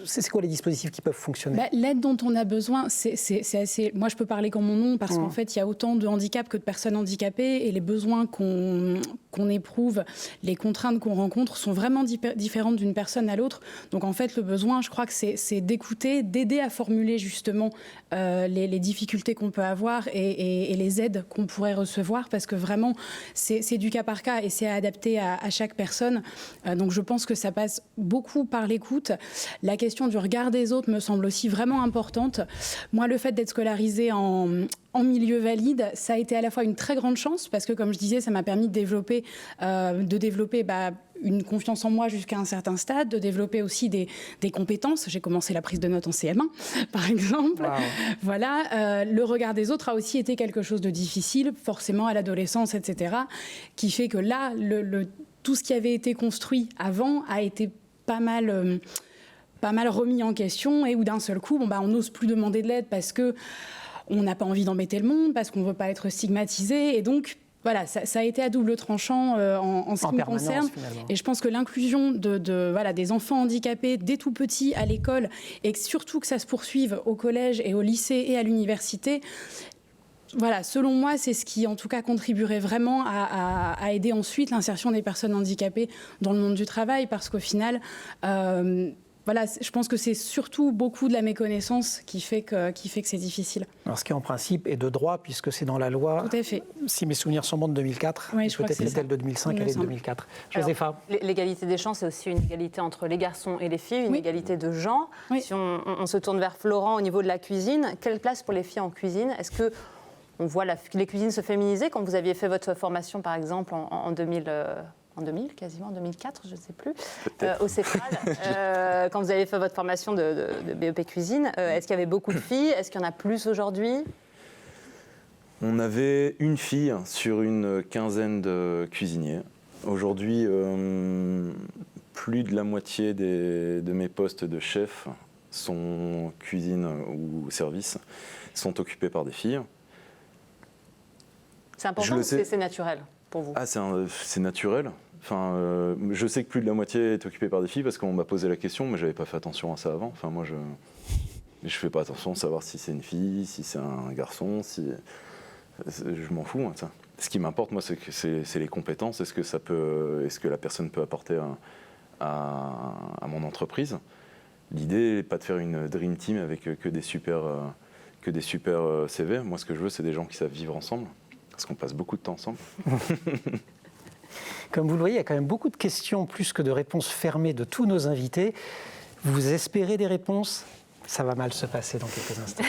C'est quoi les dispositifs qui peuvent fonctionner? L'aide dont on a besoin, c'est assez... Moi, je peux parler comme mon nom, parce qu'en fait, il y a autant de handicaps que de personnes handicapées, et les besoins qu'on éprouve, les contraintes qu'on rencontre sont vraiment différentes d'une personne à l'autre. Donc, en fait, le besoin, je crois que c'est d'écouter, d'aider à formuler justement les difficultés qu'on peut avoir et les aides qu'on pourrait recevoir, parce que vraiment, c'est du cas par cas et c'est adapté à chaque personne. Donc, je pense que ça passe beaucoup par l'écoute. La question du regard des autres me semble aussi vraiment importante. Moi, le fait d'être scolarisée en milieu valide, ça a été à la fois une très grande chance, parce que, comme je disais, ça m'a permis de développer une confiance en moi jusqu'à un certain stade, de développer aussi des compétences. J'ai commencé la prise de notes en CM1, par exemple. Wow. Voilà. Le regard des autres a aussi été quelque chose de difficile, forcément à l'adolescence, etc., qui fait que là, tout ce qui avait été construit avant a été pas mal remis en question, et où d'un seul coup, on n'ose plus demander de l'aide parce que on n'a pas envie d'embêter le monde, parce qu'on ne veut pas être stigmatisé, et donc voilà, ça a été à double tranchant en ce qui me concerne. Finalement. Et je pense que l'inclusion des enfants handicapés dès tout petits à l'école, et surtout que ça se poursuive au collège et au lycée et à l'université, voilà, selon moi, c'est ce qui, en tout cas, contribuerait vraiment à aider ensuite l'insertion des personnes handicapées dans le monde du travail, parce qu'au final, voilà, je pense que c'est surtout beaucoup de la méconnaissance qui fait que c'est difficile. Alors, ce qui, en principe, est de droit, puisque c'est dans la loi. Tout à fait. Si mes souvenirs sont bons, de 2004. Oui, je crois que c'est celle de 2005, elle est de 2004. Josépha. L'égalité des chances, c'est aussi une égalité entre les garçons et les filles, une égalité de genre. Oui. Si on se tourne vers Florent au niveau de la cuisine, quelle place pour les filles en cuisine? Est-ce que on voit les cuisines se féminiser? Quand vous aviez fait votre formation, par exemple, en 2000, quasiment en 2004, je ne sais plus, au CEPRAL, quand vous avez fait votre formation de BEP cuisine, est-ce qu'il y avait beaucoup de filles? Est-ce qu'il y en a plus aujourd'hui? On avait une fille sur une quinzaine de cuisiniers. Aujourd'hui, plus de la moitié de mes postes de chef sont cuisine ou service, sont occupés par des filles. C'est important ou c'est naturel pour vous? C'est naturel. Enfin, je sais que plus de la moitié est occupée par des filles parce qu'on m'a posé la question, mais je n'avais pas fait attention à ça avant. Enfin, moi, je fais pas attention à savoir si c'est une fille, si c'est un garçon. je m'en fous, hein, ça. Ce qui m'importe, moi, c'est les compétences, est-ce que la personne peut apporter à mon entreprise. L'idée n'est pas de faire une dream team avec que des super CV. Moi, ce que je veux, c'est des gens qui savent vivre ensemble, parce qu'on passe beaucoup de temps ensemble. Comme vous le voyez, il y a quand même beaucoup de questions, plus que de réponses fermées de tous nos invités. Vous espérez des réponses ? Ça va mal se passer dans quelques instants.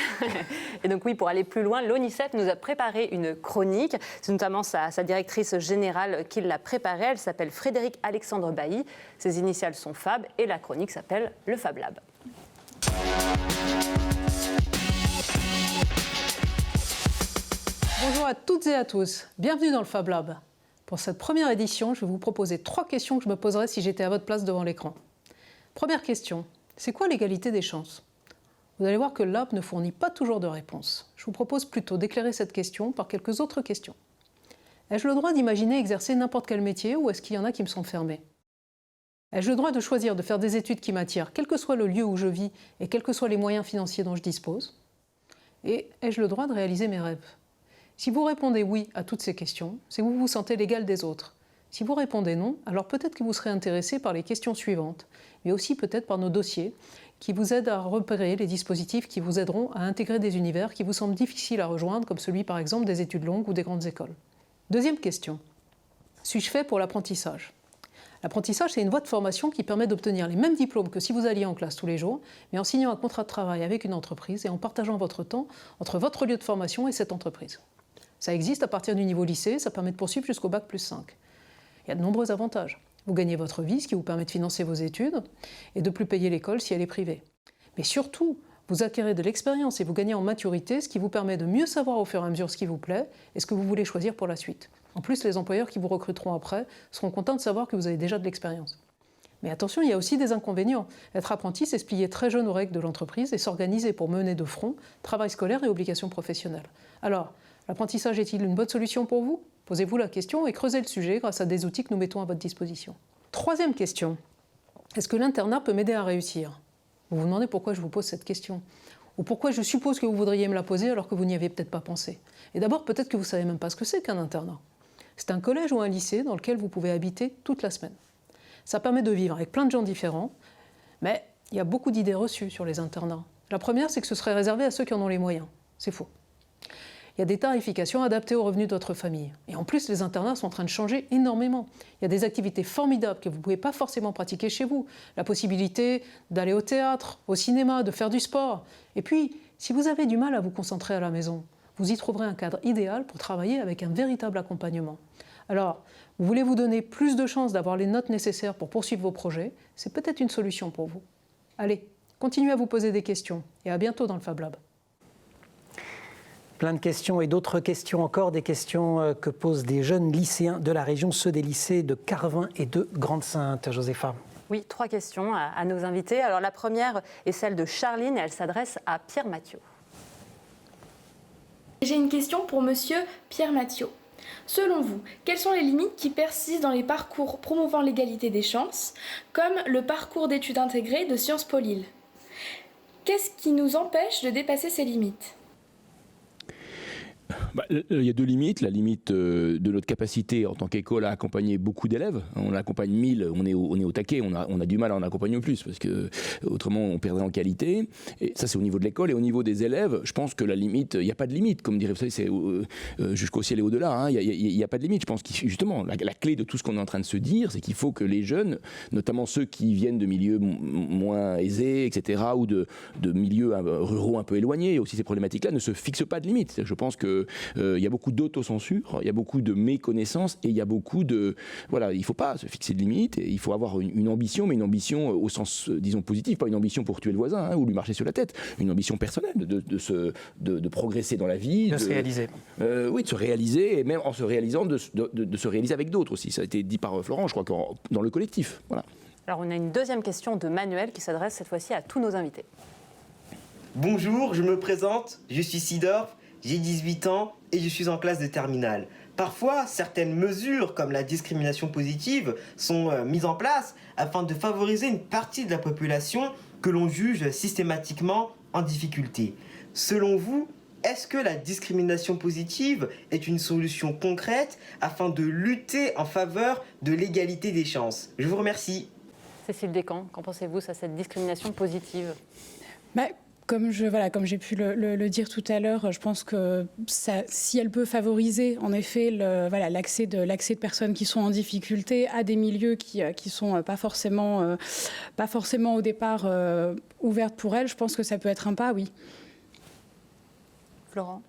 Et donc oui, pour aller plus loin, l'ONICEF nous a préparé une chronique. C'est notamment sa directrice générale qui l'a préparée. Elle s'appelle Frédéric Alexandre Bailly. Ses initiales sont Fab et la chronique s'appelle le Fab Lab. Bonjour à toutes et à tous. Bienvenue dans le Fab Lab. Pour cette première édition, je vais vous proposer 3 questions que je me poserais si j'étais à votre place devant l'écran. Première question, c'est quoi l'égalité des chances ? Vous allez voir que le Lab ne fournit pas toujours de réponse. Je vous propose plutôt d'éclairer cette question par quelques autres questions. Ai-je le droit d'imaginer exercer n'importe quel métier ou est-ce qu'il y en a qui me sont fermés ? Ai-je le droit de choisir de faire des études qui m'attirent, quel que soit le lieu où je vis et quels que soient les moyens financiers dont je dispose ? Et ai-je le droit de réaliser mes rêves ? Si vous répondez oui à toutes ces questions, c'est que vous vous sentez l'égal des autres. Si vous répondez non, alors peut-être que vous serez intéressé par les questions suivantes, mais aussi peut-être par nos dossiers qui vous aident à repérer les dispositifs qui vous aideront à intégrer des univers qui vous semblent difficiles à rejoindre, comme celui par exemple des études longues ou des grandes écoles. Deuxième question. Suis-je fait pour l'apprentissage ? L'apprentissage, c'est une voie de formation qui permet d'obtenir les mêmes diplômes que si vous alliez en classe tous les jours, mais en signant un contrat de travail avec une entreprise et en partageant votre temps entre votre lieu de formation et cette entreprise. Ça existe à partir du niveau lycée, ça permet de poursuivre jusqu'au bac plus 5. Il y a de nombreux avantages. Vous gagnez votre vie, ce qui vous permet de financer vos études et de ne plus payer l'école si elle est privée. Mais surtout, vous acquérez de l'expérience et vous gagnez en maturité, ce qui vous permet de mieux savoir au fur et à mesure ce qui vous plaît et ce que vous voulez choisir pour la suite. En plus, les employeurs qui vous recruteront après seront contents de savoir que vous avez déjà de l'expérience. Mais attention, il y a aussi des inconvénients. Être apprenti, c'est se plier très jeune aux règles de l'entreprise et s'organiser pour mener de front travail scolaire et obligations professionnelles. Alors, l'apprentissage est-il une bonne solution pour vous ? Posez-vous la question et creusez le sujet grâce à des outils que nous mettons à votre disposition. Troisième question. Est-ce que l'internat peut m'aider à réussir ? Vous vous demandez pourquoi je vous pose cette question. Ou pourquoi je suppose que vous voudriez me la poser alors que vous n'y avez peut-être pas pensé. Et d'abord, peut-être que vous ne savez même pas ce que c'est qu'un internat. C'est un collège ou un lycée dans lequel vous pouvez habiter toute la semaine. Ça permet de vivre avec plein de gens différents, mais il y a beaucoup d'idées reçues sur les internats. La première, c'est que ce serait réservé à ceux qui en ont les moyens. C'est faux. Il y a des tarifications adaptées aux revenus de votre famille. Et en plus, les internats sont en train de changer énormément. Il y a des activités formidables que vous ne pouvez pas forcément pratiquer chez vous. La possibilité d'aller au théâtre, au cinéma, de faire du sport. Et puis, si vous avez du mal à vous concentrer à la maison, vous y trouverez un cadre idéal pour travailler avec un véritable accompagnement. Alors, vous voulez vous donner plus de chances d'avoir les notes nécessaires pour poursuivre vos projets, c'est peut-être une solution pour vous. Allez, continuez à vous poser des questions et à bientôt dans le Fab Lab. Plein de questions et d'autres questions encore, des questions que posent des jeunes lycéens de la région, ceux des lycées de Carvin et de Grande-Synthe. Josépha. Oui, 3 questions à nos invités. Alors la première est celle de Charline et elle s'adresse à Pierre Mathieu. J'ai une question pour monsieur Pierre Mathieu. Selon vous, quelles sont les limites qui persistent dans les parcours promouvant l'égalité des chances, comme le parcours d'études intégrées de Sciences Po Lille ? Qu'est-ce qui nous empêche de dépasser ces limites ? Il y a 2 limites. La limite de notre capacité en tant qu'école à accompagner beaucoup d'élèves. On accompagne 1000, on est au taquet, on a du mal à en accompagner plus parce que autrement on perdrait en qualité. Et ça c'est au niveau de l'école. Et au niveau des élèves, je pense que la limite, il n'y a pas de limite, comme dirait, vous savez, c'est jusqu'au ciel et au-delà. Hein. Il n'y a pas de limite. Je pense que justement la clé de tout ce qu'on est en train de se dire, c'est qu'il faut que les jeunes, notamment ceux qui viennent de milieux moins aisés, etc., ou de milieux ruraux un peu éloignés, il y a aussi ces problématiques-là, ne se fixent pas de limite. Je pense que il y a beaucoup d'autocensure, il y a beaucoup de méconnaissance et il y a beaucoup de... Voilà, il ne faut pas se fixer de limites, et il faut avoir une ambition, mais une ambition au sens, disons, positif, pas une ambition pour tuer le voisin ou lui marcher sur la tête, une ambition personnelle de progresser dans la vie. De se réaliser. Oui, de se réaliser, et même en se réalisant, de se réaliser avec d'autres aussi. Ça a été dit par Florent, je crois, dans le collectif. Voilà. Alors on a une deuxième question de Manuel qui s'adresse cette fois-ci à tous nos invités. Bonjour, je me présente, je suis Sidorf. J'ai 18 ans et je suis en classe de terminale. Parfois, certaines mesures comme la discrimination positive sont mises en place afin de favoriser une partie de la population que l'on juge systématiquement en difficulté. Selon vous, est-ce que la discrimination positive est une solution concrète afin de lutter en faveur de l'égalité des chances? Je vous remercie. Cécile Descamps, qu'en pensez-vous à cette discrimination positive? Comme j'ai pu le dire tout à l'heure, je pense que si elle peut favoriser en effet l'accès de personnes qui sont en difficulté à des milieux qui sont pas forcément au départ ouvertes pour elles, je pense que ça peut être un pas, oui. Florent?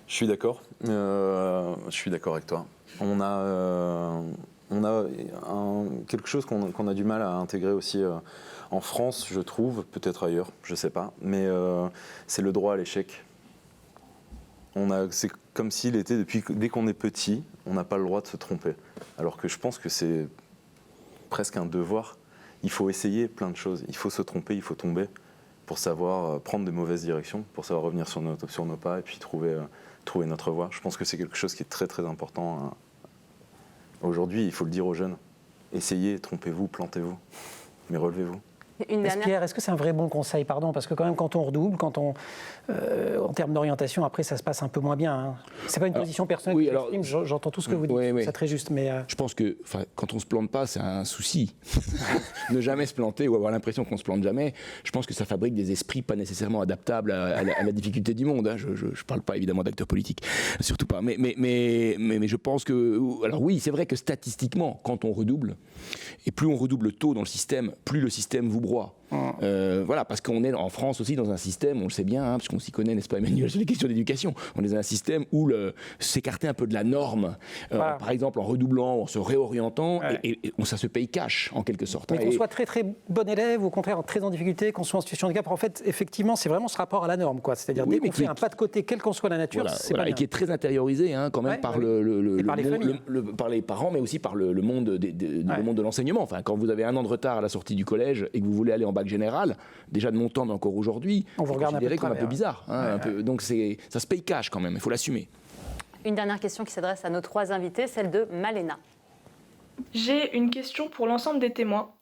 Je suis d'accord. Je suis d'accord avec toi. On a quelque chose qu'on a du mal à intégrer aussi en France, je trouve, peut-être ailleurs, je ne sais pas, mais c'est le droit à l'échec. C'est comme s'il était, dès qu'on est petit, on n'a pas le droit de se tromper. Alors que je pense que c'est presque un devoir. Il faut essayer plein de choses, il faut se tromper, il faut tomber pour savoir prendre de mauvaises directions, pour savoir revenir sur nos pas et puis trouver notre voie. Je pense que c'est quelque chose qui est très très important. Aujourd'hui, il faut le dire aux jeunes. Essayez, trompez-vous, plantez-vous, mais relevez-vous. Pierre, est-ce que c'est un vrai bon conseil, pardon, parce que quand même quand on redouble, en termes d'orientation, après ça se passe un peu moins bien. Hein. C'est pas une position personnelle que j'exprime, j'entends tout ce que vous dites, c'est très juste. Mais je pense que quand on se plante pas, c'est un souci. Ne jamais se planter ou avoir l'impression qu'on se plante jamais, je pense que ça fabrique des esprits pas nécessairement adaptables à la difficulté du monde. Hein. Je parle pas évidemment d'acteurs politiques, surtout pas. Mais je pense que, alors oui, c'est vrai que statistiquement, quand on redouble, et plus on redouble tôt dans le système, plus le système vous broie. Voilà, parce qu'on est en France aussi dans un système, on le sait bien, hein, parce qu'on s'y connaît, n'est-ce pas Emmanuel, sur les questions d'éducation, on est dans un système où s'écarter un peu de la norme, par exemple en redoublant, en se réorientant, et ça se paye cash en quelque sorte. Mais qu'on soit très très bon élève ou au contraire très en difficulté, qu'on soit en situation de handicap, en fait, effectivement, c'est vraiment ce rapport à la norme, quoi. C'est-à-dire dès qu'on fait un pas de côté, quelle qu'en soit la nature, c'est pas bien. Et qui est très intériorisé, hein, quand même, par par les parents, mais aussi par le monde le monde de l'enseignement. Enfin, quand vous avez un an de retard à la sortie du collège et que vous voulez aller en bac général, déjà de mon temps, mais encore aujourd'hui, on vous regarde comme un peu bizarre. Hein, donc ça se paye cash quand même, il faut l'assumer. Une dernière question qui s'adresse à nos 3 invités, celle de Malena. J'ai une question pour l'ensemble des témoins.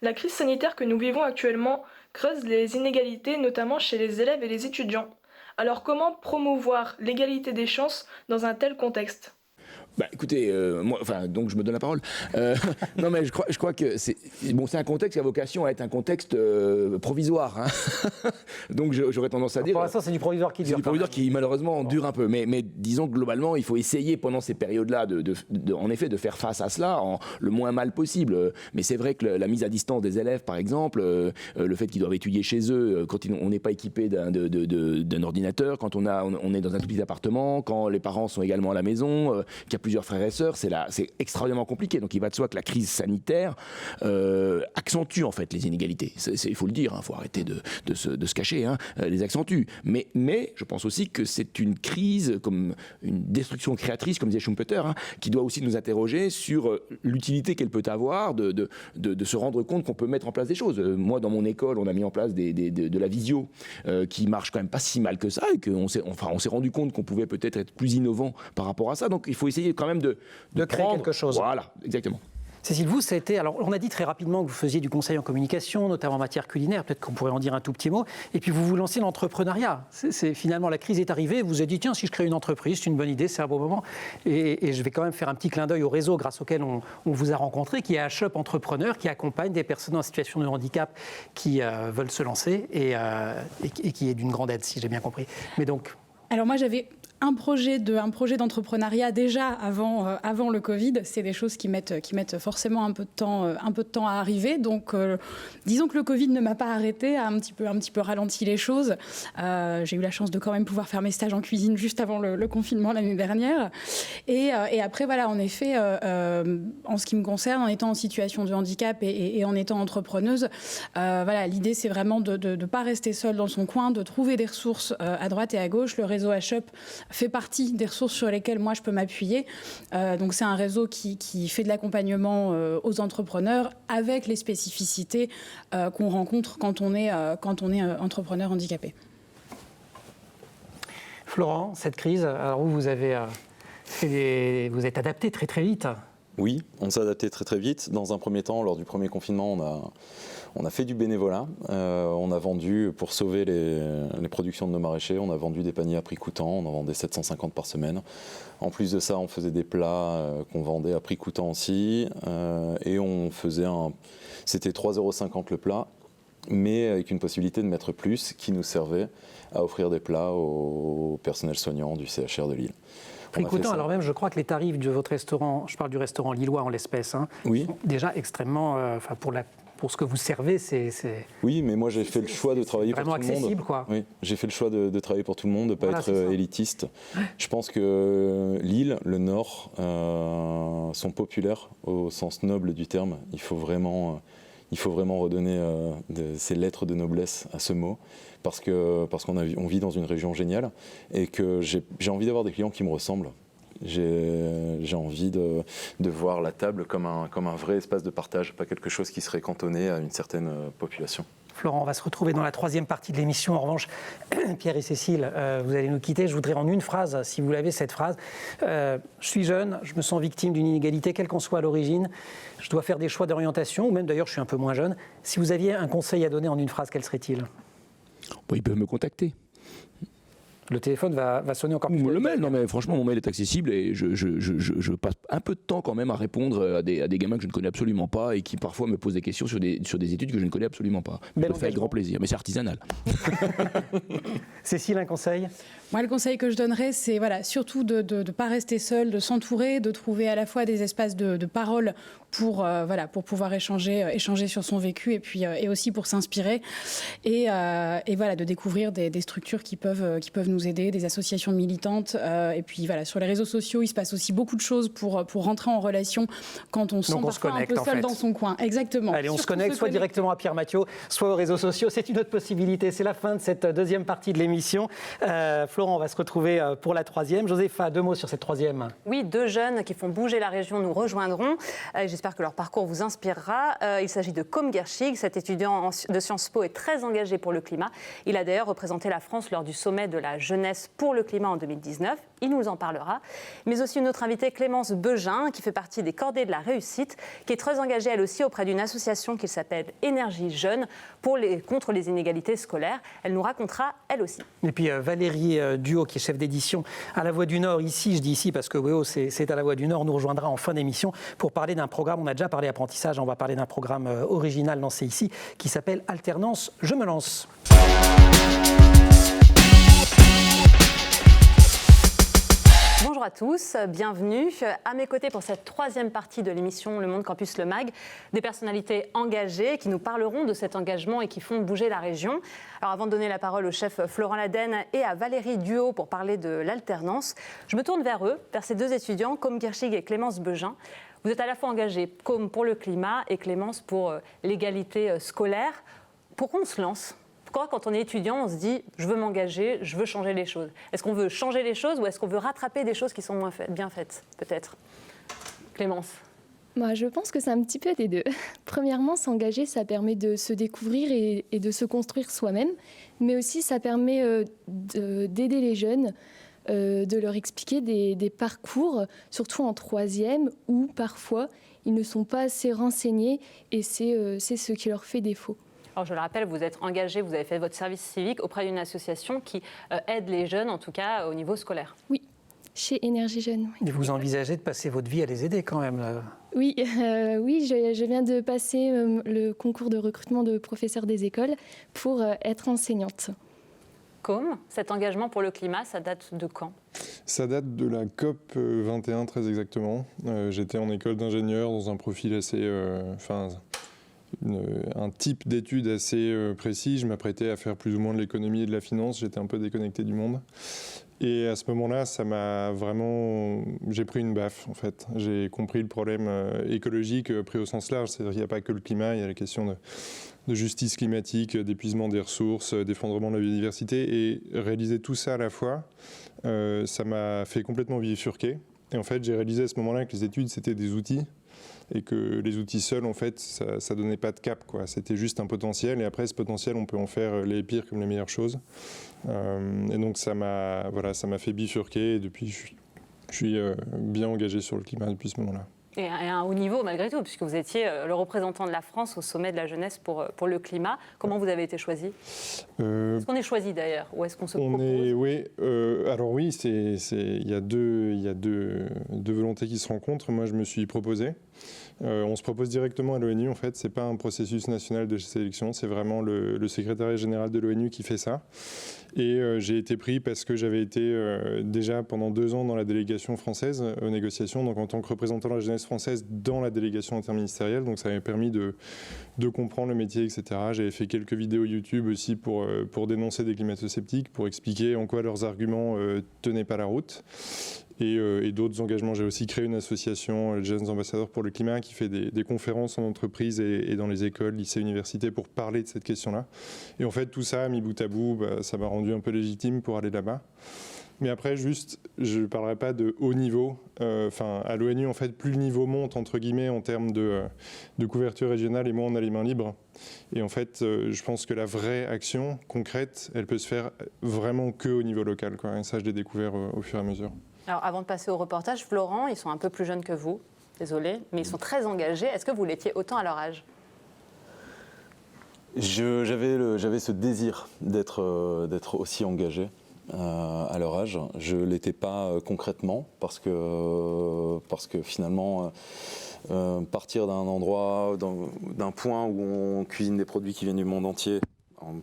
La crise sanitaire que nous vivons actuellement creuse les inégalités, notamment chez les élèves et les étudiants. Alors comment promouvoir l'égalité des chances dans un tel contexte ? Écoutez, donc je me donne la parole. Non, mais je crois que c'est un contexte qui a vocation à être un contexte provisoire. Hein. Donc j'aurais tendance à dire. Pour l'instant, c'est du provisoire qui dure. C'est du provisoire qui malheureusement dure un peu. Mais disons que globalement, il faut essayer pendant ces périodes-là, en effet, de faire face à cela le moins mal possible. Mais c'est vrai que la mise à distance des élèves, par exemple, le fait qu'ils doivent étudier chez eux, quand on n'est pas équipé d'un ordinateur, quand on est dans un tout petit appartement, quand les parents sont également à la maison, qu'il y a plusieurs frères et sœurs, c'est extraordinairement compliqué. Donc il va de soi que la crise sanitaire accentue en fait les inégalités. Il faut le dire, il faut arrêter de se cacher, les accentue. Mais je pense aussi que c'est une crise, comme une destruction créatrice, comme disait Schumpeter, qui doit aussi nous interroger sur l'utilité qu'elle peut avoir de se rendre compte qu'on peut mettre en place des choses. Moi, dans mon école, on a mis en place de la visio qui marche quand même pas si mal que ça, et qu'on s'est rendu compte qu'on pouvait peut-être être plus innovant par rapport à ça. Donc il faut essayer quand même de créer quelque chose. Voilà, exactement. Cécile, vous, ça a été. Alors, on a dit très rapidement que vous faisiez du conseil en communication, notamment en matière culinaire. Peut-être qu'on pourrait en dire un tout petit mot. Et puis, vous vous lancez dans l'entrepreneuriat. Finalement, la crise est arrivée. Vous vous êtes dit, tiens, si je crée une entreprise, c'est une bonne idée, c'est un bon moment. Et je vais quand même faire un petit clin d'œil au réseau grâce auquel on vous a rencontré, qui est H-Up Entrepreneur, qui accompagne des personnes en situation de handicap qui veulent se lancer et qui est d'une grande aide, si j'ai bien compris. Mais donc. Alors, moi, j'avais un projet d'entrepreneuriat déjà avant le Covid. C'est des choses qui mettent forcément un peu de temps à arriver. Donc, disons que le Covid ne m'a pas arrêté, a un petit peu ralenti les choses. J'ai eu la chance de quand même pouvoir faire mes stages en cuisine juste avant le confinement l'année dernière. Et après, voilà, en effet, en ce qui me concerne, en étant en situation de handicap et en étant entrepreneuse, voilà, l'idée c'est vraiment de ne pas rester seule dans son coin, de trouver des ressources à droite et à gauche. Le réseau H-Up fait partie des ressources sur lesquelles moi je peux m'appuyer. Donc c'est un réseau qui fait de l'accompagnement aux entrepreneurs avec les spécificités qu'on rencontre quand on est entrepreneur handicapé. Florent, cette crise, alors vous êtes adapté très très vite. Oui, on s'est adapté très très vite. Dans un premier temps, lors du premier confinement, on a fait du bénévolat. On a vendu, pour sauver les productions de nos maraîchers, on a vendu des paniers à prix coûtant. On en vendait 750 par semaine. En plus de ça, on faisait des plats qu'on vendait à prix coûtant aussi. Et on faisait c'était 3,50 € le plat, mais avec une possibilité de mettre plus, qui nous servait à offrir des plats au personnel soignant du CHR de Lille. Prix coûtant, alors même, je crois que les tarifs de votre restaurant, je parle du restaurant lillois en l'espèce, oui. sont déjà extrêmement, pour ce que vous servez, c'est... Oui, mais moi j'ai fait le choix de travailler pour tout le monde. Vraiment accessible, quoi. Oui, j'ai fait le choix de travailler pour tout le monde, de ne pas être élitiste. Je pense que Lille, le Nord, sont populaires au sens noble du terme. Il faut vraiment redonner ces lettres de noblesse à ce mot, parce qu'on vit dans une région géniale et que j'ai envie d'avoir des clients qui me ressemblent. J'ai envie de voir la table comme un vrai espace de partage, pas quelque chose qui serait cantonné à une certaine population. Florent, on va se retrouver dans la troisième partie de l'émission. En revanche, Pierre et Cécile, vous allez nous quitter. Je voudrais en une phrase, si vous l'avez, cette phrase. Je suis jeune, je me sens victime d'une inégalité, quelle qu'en soit l'origine. Je dois faire des choix d'orientation, ou même d'ailleurs, je suis un peu moins jeune. Si vous aviez un conseil à donner en une phrase, quel serait-il ? Bon, ils peuvent me contacter. Le téléphone va sonner encore plus. Le mail, non mais franchement, mon mail est accessible et je passe un peu de temps quand même à répondre à des gamins que je ne connais absolument pas et qui parfois me posent des questions sur des études que je ne connais absolument pas. Je le fais avec grand plaisir, mais c'est artisanal. Cécile, un conseil ? Moi, le conseil que je donnerais, c'est surtout de ne pas rester seul, de s'entourer, de trouver à la fois des espaces de parole pour pouvoir échanger sur son vécu et aussi pour s'inspirer et de découvrir des structures qui peuvent nous aider, des associations militantes. Et puis sur les réseaux sociaux, il se passe aussi beaucoup de choses pour rentrer en relation quand on se sent parfois un peu seul dans son coin. Exactement. Allez, on se connecte soit directement à Pierre Mathiot, soit aux réseaux sociaux. C'est une autre possibilité. C'est la fin de cette deuxième partie de l'émission. Florent, on va se retrouver pour la troisième. Josépha, 2 mots sur cette troisième. Oui, 2 jeunes qui font bouger la région nous rejoindront. J'espère que leur parcours vous inspirera. Il s'agit de Côme Guerchig. Cet étudiant de Sciences Po est très engagé pour le climat. Il a d'ailleurs représenté la France lors du sommet de la jeunesse pour le climat en 2019. Il nous en parlera. Mais aussi une autre invitée, Clémence Beugin, qui fait partie des Cordées de la Réussite, qui est très engagée elle aussi auprès d'une association qui s'appelle Énergie Jeune contre les inégalités scolaires. Elle nous racontera elle aussi. Et puis Valérie Duhaut, qui est chef d'édition à La Voix du Nord, ici, je dis ici parce que WEO, c'est à La Voix du Nord, nous rejoindra en fin d'émission pour parler d'un programme, on a déjà parlé apprentissage, on va parler d'un programme original lancé ici qui s'appelle Alternance, je me lance. Bonjour à tous, bienvenue. À mes côtés pour cette troisième partie de l'émission Le Monde Campus Le Mag, des personnalités engagées qui nous parleront de cet engagement et qui font bouger la région. Alors avant de donner la parole au chef Florent Ladenne et à Valérie Duhaut pour parler de l'alternance, je me tourne vers eux, vers ces 2 étudiants, Côme Guerchig et Clémence Beugin. Vous êtes à la fois engagés, Côme pour le climat et Clémence pour l'égalité scolaire. Pourquoi on se lance ? Pourquoi, quand on est étudiant, on se dit « je veux m'engager, je veux changer les choses ». Est-ce qu'on veut changer les choses ou est-ce qu'on veut rattraper des choses qui sont moins bien faites, peut-être ? Clémence ? Moi, je pense que c'est un petit peu des deux. Premièrement, s'engager, ça permet de se découvrir et de se construire soi-même. Mais aussi, ça permet d'aider les jeunes, de leur expliquer des parcours, surtout en 3e, où parfois, ils ne sont pas assez renseignés et c'est ce qui leur fait défaut. Alors je le rappelle, vous êtes engagé, vous avez fait votre service civique auprès d'une association qui aide les jeunes, en tout cas au niveau scolaire. Oui, chez Énergie Jeune. Oui. Et vous envisagez de passer votre vie à les aider quand même là. Oui, je viens de passer le concours de recrutement de professeurs des écoles pour être enseignante. Côme, cet engagement pour le climat, ça date de quand ? Ça date de la COP 21 très exactement. J'étais en école d'ingénieur dans un profil assez... un type d'études assez précis. Je m'apprêtais à faire plus ou moins de l'économie et de la finance. J'étais un peu déconnecté du monde. Et à ce moment-là, ça m'a vraiment... J'ai pris une baffe, en fait. J'ai compris le problème écologique pris au sens large. C'est-à-dire qu'il n'y a pas que le climat, il y a la question de justice climatique, d'épuisement des ressources, d'effondrement de la biodiversité. Et réaliser tout ça à la fois, ça m'a fait complètement bifurquer. Et en fait, j'ai réalisé à ce moment-là que les études, c'était des outils. Et que les outils seuls, en fait, ça donnait pas de cap, quoi. C'était juste un potentiel, et après, ce potentiel, on peut en faire les pires comme les meilleures choses. Et donc, ça m'a fait bifurquer, et depuis, je suis bien engagé sur le climat depuis ce moment-là. Et à un haut niveau malgré tout, puisque vous étiez le représentant de la France au sommet de la jeunesse pour le climat. Comment vous avez été choisi ? Est-ce qu'on est choisi d'ailleurs, ou est-ce qu'on se propose ? Oui, alors oui, il y a deux volontés qui se rencontrent. Moi, je me suis proposé. On se propose directement à l'ONU, en fait. C'est pas un processus national de sélection, c'est vraiment le secrétariat général de l'ONU qui fait ça. Et j'ai été pris parce que j'avais été déjà pendant 2 ans dans la délégation française aux négociations, donc en tant que représentant de la jeunesse française dans la délégation interministérielle. Donc ça m'avait permis de comprendre le métier, etc. J'avais fait quelques vidéos YouTube aussi pour dénoncer des climato-sceptiques, pour expliquer en quoi leurs arguments tenaient pas la route. Et d'autres engagements. J'ai aussi créé une association, les Jeunes Ambassadeurs pour le Climat, qui fait des conférences en entreprise et dans les écoles, lycées, universités pour parler de cette question-là. Et en fait, tout ça, mis bout à bout, ça m'a rendu un peu légitime pour aller là-bas. Mais après, juste, je ne parlerai pas de haut niveau. À l'ONU, en fait, plus le niveau monte, entre guillemets, en termes de couverture régionale, et moins on a les mains libres. Et en fait, je pense que la vraie action concrète, elle peut se faire vraiment qu'au niveau local, quoi. Et ça, je l'ai découvert au fur et à mesure. Alors, avant de passer au reportage, Florent, ils sont un peu plus jeunes que vous, désolé, mais ils sont très engagés. Est-ce que vous l'étiez autant à leur âge ? J'avais ce désir d'être aussi engagé à leur âge. Je ne l'étais pas concrètement parce que finalement, partir d'un endroit, d'un point où on cuisine des produits qui viennent du monde entier,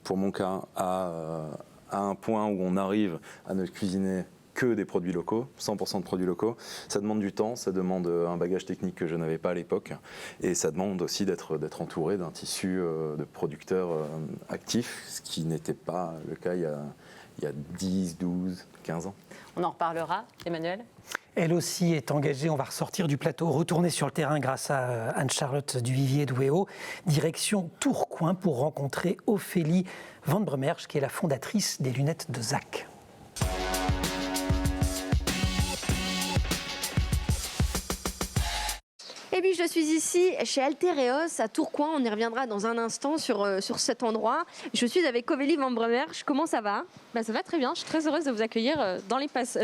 pour mon cas, à un point où on arrive à ne cuisiner que des produits locaux, 100% de produits locaux. Ça demande du temps, ça demande un bagage technique que je n'avais pas à l'époque, et ça demande aussi d'être entouré d'un tissu de producteurs actifs, ce qui n'était pas le cas il y a 10, 12, 15 ans. On en reparlera, Emmanuel. Elle aussi est engagée, on va ressortir du plateau, retourner sur le terrain grâce à Anne-Charlotte Duvivier-Douéo, direction Tourcoing pour rencontrer Ophélie Van Bremerge, qui est la fondatrice des lunettes de Zach. Et puis je suis ici chez Altereos à Tourcoing, on y reviendra dans un instant sur cet endroit. Je suis avec Ophélie Van Bremerge, comment ça va ? Ça va très bien, je suis très heureuse de vous accueillir dans l'espace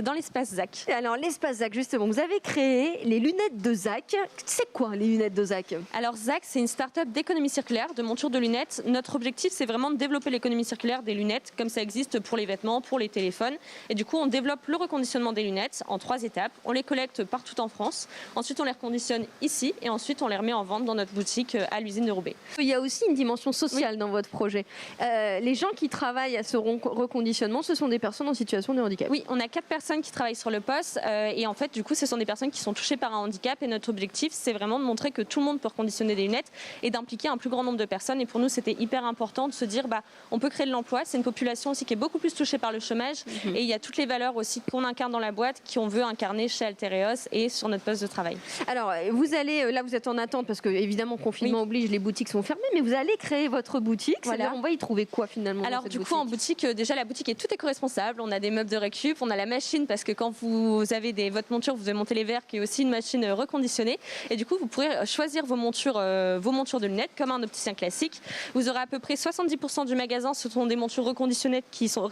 Zach. Alors l'espace Zach justement, vous avez créé les lunettes de Zach. C'est quoi les lunettes de Zach ? Alors Zach, c'est une start-up d'économie circulaire, de monture de lunettes. Notre objectif, c'est vraiment de développer l'économie circulaire des lunettes, comme ça existe pour les vêtements, pour les téléphones. Et du coup, on développe le reconditionnement des lunettes en 3 étapes. On les collecte partout en France, ensuite on les reconditionne ici, et ensuite on les remet en vente dans notre boutique à l'usine de Roubaix. Il y a aussi une dimension sociale dans votre projet. Les gens qui travaillent à ce reconditionnement, ce sont des personnes en situation de handicap. Oui, on a 4 personnes qui travaillent sur le poste et en fait du coup ce sont des personnes qui sont touchées par un handicap et notre objectif c'est vraiment de montrer que tout le monde peut reconditionner des lunettes et d'impliquer un plus grand nombre de personnes, et pour nous c'était hyper important de se dire on peut créer de l'emploi, c'est une population aussi qui est beaucoup plus touchée par le chômage et il y a toutes les valeurs aussi qu'on incarne dans la boîte qu'on veut incarner chez Altereos et sur notre poste de travail. Alors vous êtes en attente parce que évidemment confinement oblige, les boutiques sont fermées, mais vous allez créer votre boutique. Voilà. On va y trouver quoi finalement? Alors du coup en boutique, déjà la boutique est tout éco-responsable. On a des meubles de récup, on a la machine parce que quand vous avez votre monture, vous devez monter les verres, qui est aussi une machine reconditionnée. Et du coup vous pourrez choisir vos montures de lunettes comme un opticien classique. Vous aurez à peu près 70% du magasin, ce sont des montures reconditionnées qui sont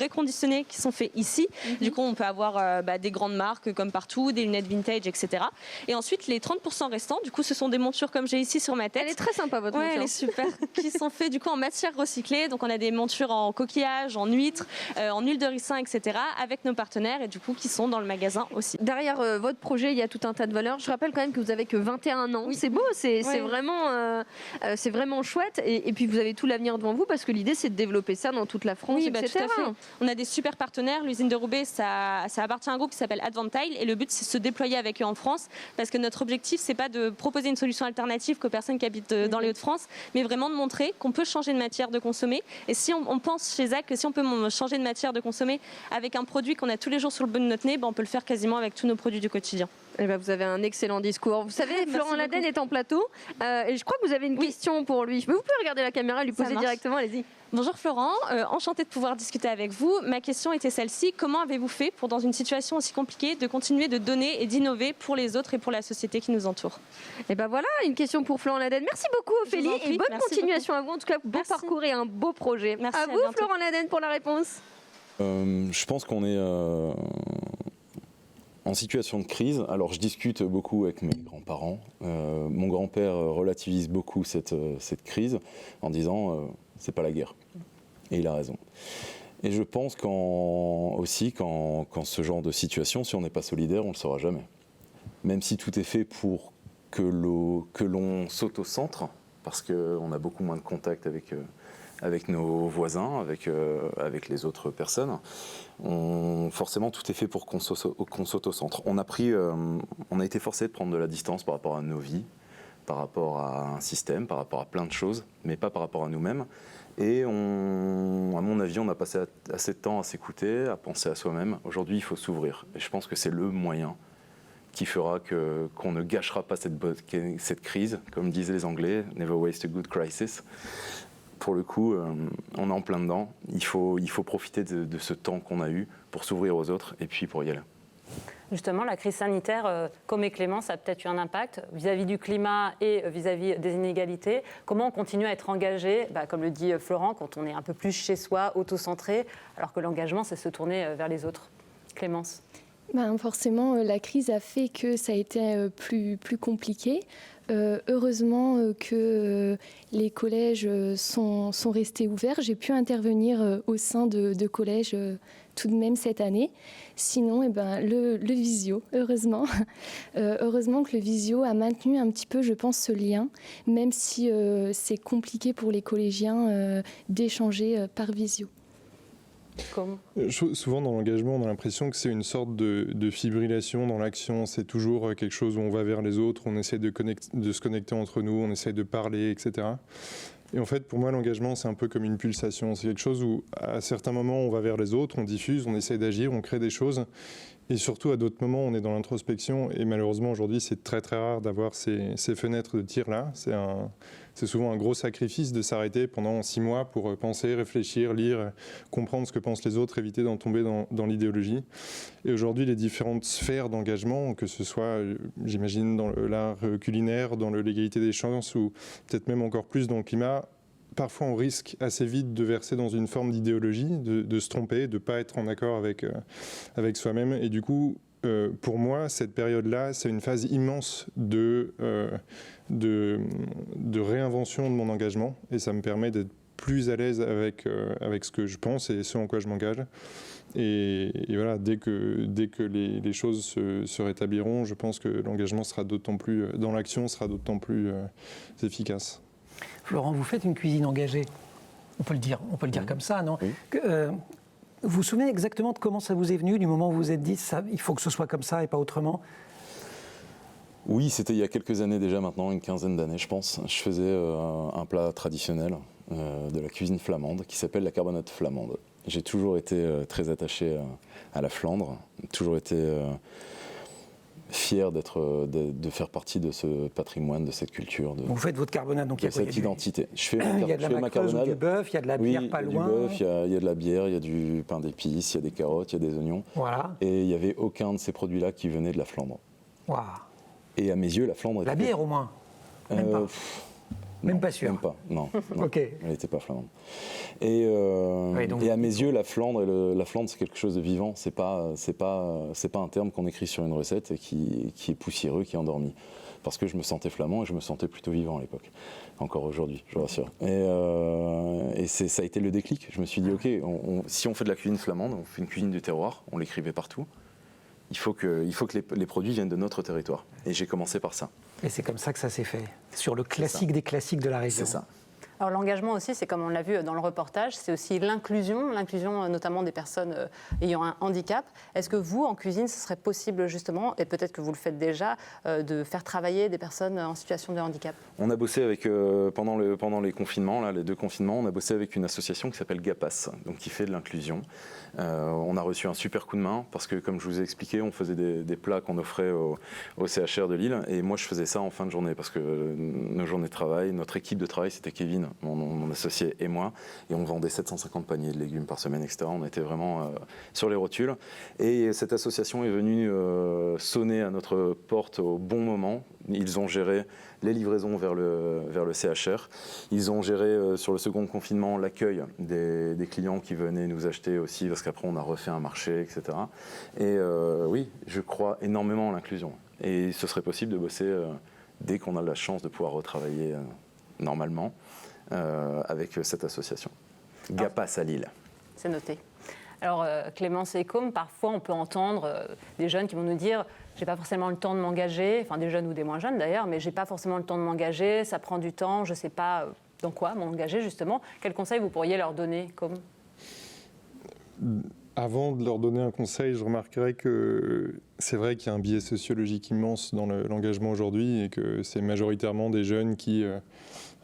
faites ici. Du coup on peut avoir des grandes marques comme partout, des lunettes vintage, etc. Et ensuite les 30% restants, du coup ce sont des montures comme j'ai ici sur ma tête. Elle est très sympa votre monture. Elle est super. Qui sont faits du coup en matière recyclée. Donc on a des montures en coquillage, en huître, en huile de ricin, etc. avec nos partenaires et du coup qui sont dans le magasin aussi. Derrière votre projet, il y a tout un tas de valeurs. Je rappelle quand même que vous avez que 21 ans. Oui. C'est beau, c'est vraiment chouette. Et puis vous avez tout l'avenir devant vous parce que l'idée c'est de développer ça dans toute la France, etc. Tout à fait. On a des super partenaires. L'usine de Roubaix, ça appartient à un groupe qui s'appelle Advantile et le but c'est de se déployer avec eux en France parce que notre objectif c'est pas de proposer une solution alternative qu'aux personnes qui habitent dans les Hauts-de-France, mais vraiment de montrer qu'on peut changer de matière de consommer. Et si on pense chez Zach que si on peut changer de matière de consommer avec un produit qu'on a tous les jours sur le bout de notre nez, on peut le faire quasiment avec tous nos produits du quotidien. Vous avez un excellent discours. Vous savez, Florent Laden est en plateau et je crois que vous avez une question pour lui. Vous pouvez regarder la caméra et lui poser directement, allez-y. Bonjour Florent, enchantée de pouvoir discuter avec vous. Ma question était celle-ci, comment avez-vous fait pour, dans une situation aussi compliquée, de continuer de donner et d'innover pour les autres et pour la société qui nous entoure? Et voilà, une question pour Florent Laden. Merci beaucoup Ophélie et bonne continuation à vous. En tout cas, beau parcours et un beau projet. Merci à vous Florent Laden pour la réponse. Je pense qu'on est... En situation de crise, alors je discute beaucoup avec mes grands-parents. Mon grand-père relativise beaucoup cette crise en disant c'est pas la guerre. Et il a raison. Et je pense qu'en ce genre de situation, si on n'est pas solidaire, on ne le saura jamais. Même si tout est fait pour que l'on s'auto-centre, parce qu'on a beaucoup moins de contact avec nos voisins, avec les autres personnes. Forcément, tout est fait pour qu'on s'auto-centre. On a été forcé de prendre de la distance par rapport à nos vies, par rapport à un système, par rapport à plein de choses, mais pas par rapport à nous-mêmes. Et à mon avis, on a passé assez de temps à s'écouter, à penser à soi-même. Aujourd'hui, il faut s'ouvrir. Et je pense que c'est le moyen qui fera qu'on ne gâchera pas cette crise. Comme disaient les Anglais, « Never waste a good crisis ». Pour le coup, on est en plein dedans. Il faut profiter de ce temps qu'on a eu pour s'ouvrir aux autres et puis pour y aller. Justement, la crise sanitaire, comme Clémence, a peut-être eu un impact vis-à-vis du climat et vis-à-vis des inégalités. Comment on continue à être engagé, comme le dit Florent, quand on est un peu plus chez soi, auto-centré, alors que l'engagement, c'est se tourner vers les autres. Clémence? Forcément, la crise a fait que ça a été plus compliqué. Heureusement que les collèges sont restés ouverts. J'ai pu intervenir au sein de collèges tout de même cette année. Sinon, le visio, heureusement. Heureusement que le visio a maintenu un petit peu, je pense, ce lien, même si c'est compliqué pour les collégiens d'échanger par visio. Souvent dans l'engagement, on a l'impression que c'est une sorte de fibrillation dans l'action. C'est toujours quelque chose où on va vers les autres, on essaie de se connecter entre nous, on essaie de parler, etc. Et en fait, pour moi, l'engagement, c'est un peu comme une pulsation. C'est quelque chose où, à certains moments, on va vers les autres, on diffuse, on essaie d'agir, on crée des choses. Et surtout, à d'autres moments, on est dans l'introspection. Et malheureusement, aujourd'hui, c'est très, très rare d'avoir ces fenêtres de tir-là. C'est souvent un gros sacrifice de s'arrêter pendant 6 mois pour penser, réfléchir, lire, comprendre ce que pensent les autres, éviter d'en tomber dans l'idéologie. Et aujourd'hui, les différentes sphères d'engagement, que ce soit, j'imagine, dans l'art culinaire, dans l'égalité des chances, ou peut-être même encore plus dans le climat, parfois on risque assez vite de verser dans une forme d'idéologie, de se tromper, de ne pas être en accord avec soi-même. Et du coup, pour moi, cette période-là, c'est une phase immense de réinvention de mon engagement. Et ça me permet d'être plus à l'aise avec ce que je pense et ce en quoi je m'engage. Et voilà, dès que les choses se rétabliront, je pense que l'engagement sera d'autant plus, dans l'action, sera d'autant plus efficace. Florent, vous faites une cuisine engagée. On peut le dire comme ça, non? Oui. Vous vous souvenez exactement de comment ça vous est venu, du moment où vous vous êtes dit il faut que ce soit comme ça et pas autrement? Oui, c'était il y a quelques années déjà maintenant, une quinzaine d'années je pense. Je faisais un plat traditionnel de la cuisine flamande qui s'appelle la carbonate flamande. J'ai toujours été très attaché à la Flandre, toujours été fier de faire partie de ce patrimoine, de cette culture. Vous faites votre carbonade, donc il y a cette identité. Il y a de la macreuse ou du bœuf, il y a de la bière pas loin. Il y a du bœuf, il y a de la bière, il y a du pain d'épices, il y a des carottes, il y a des oignons. Voilà. Et il n'y avait aucun de ces produits-là qui venait de la Flandre. Wow. Et à mes yeux, la Flandre était... La bière au moins? Même pas. Même pas sûr. Même pas, non. Okay. Elle n'était pas flamande. Et à mes yeux, la Flandre, c'est quelque chose de vivant. C'est pas un terme qu'on écrit sur une recette et qui est poussiéreux, qui est endormi. Parce que je me sentais flamand et je me sentais plutôt vivant à l'époque. Encore aujourd'hui, je vous rassure. Et ça a été le déclic. Je me suis dit, ok, si on fait de la cuisine flamande, on fait une cuisine du terroir, on l'écrivait partout. Il faut que les produits viennent de notre territoire. Et j'ai commencé par ça. Et c'est comme ça que ça s'est fait, sur le classique des classiques de la région. C'est ça. Alors l'engagement aussi, c'est comme on l'a vu dans le reportage, c'est aussi l'inclusion notamment des personnes ayant un handicap. Est-ce que vous, en cuisine, ce serait possible justement, et peut-être que vous le faites déjà, de faire travailler des personnes en situation de handicap? On a bossé avec, pendant les confinements, là, les 2 confinements, on a bossé avec une association qui s'appelle GAPAS, donc qui fait de l'inclusion. On a reçu un super coup de main parce que, comme je vous ai expliqué, on faisait des plats qu'on offrait au CHR de Lille, et moi je faisais ça en fin de journée parce que nos journées de travail, notre équipe de travail, c'était Kevin cuisine, mon associé et moi, et on vendait 750 paniers de légumes par semaine, etc. On était vraiment sur les rotules. Et cette association est venue sonner à notre porte au bon moment. Ils ont géré les livraisons vers le CHR. Ils ont géré sur le second confinement l'accueil des clients qui venaient nous acheter aussi, parce qu'après on a refait un marché, etc. Et oui, je crois énormément à l'inclusion. Et ce serait possible de bosser dès qu'on a la chance de pouvoir retravailler normalement avec cette association. GAPAS à Lille. C'est noté. Alors Clémence et Côme, parfois on peut entendre des jeunes qui vont nous dire « j'ai pas forcément le temps de m'engager », enfin des jeunes ou des moins jeunes d'ailleurs, mais « j'ai pas forcément le temps de m'engager, ça prend du temps, je sais pas dans quoi m'engager justement ». Quel conseil vous pourriez leur donner, Côme ? Avant de leur donner un conseil, je remarquerais que c'est vrai qu'il y a un biais sociologique immense dans l'engagement aujourd'hui et que c'est majoritairement des jeunes qui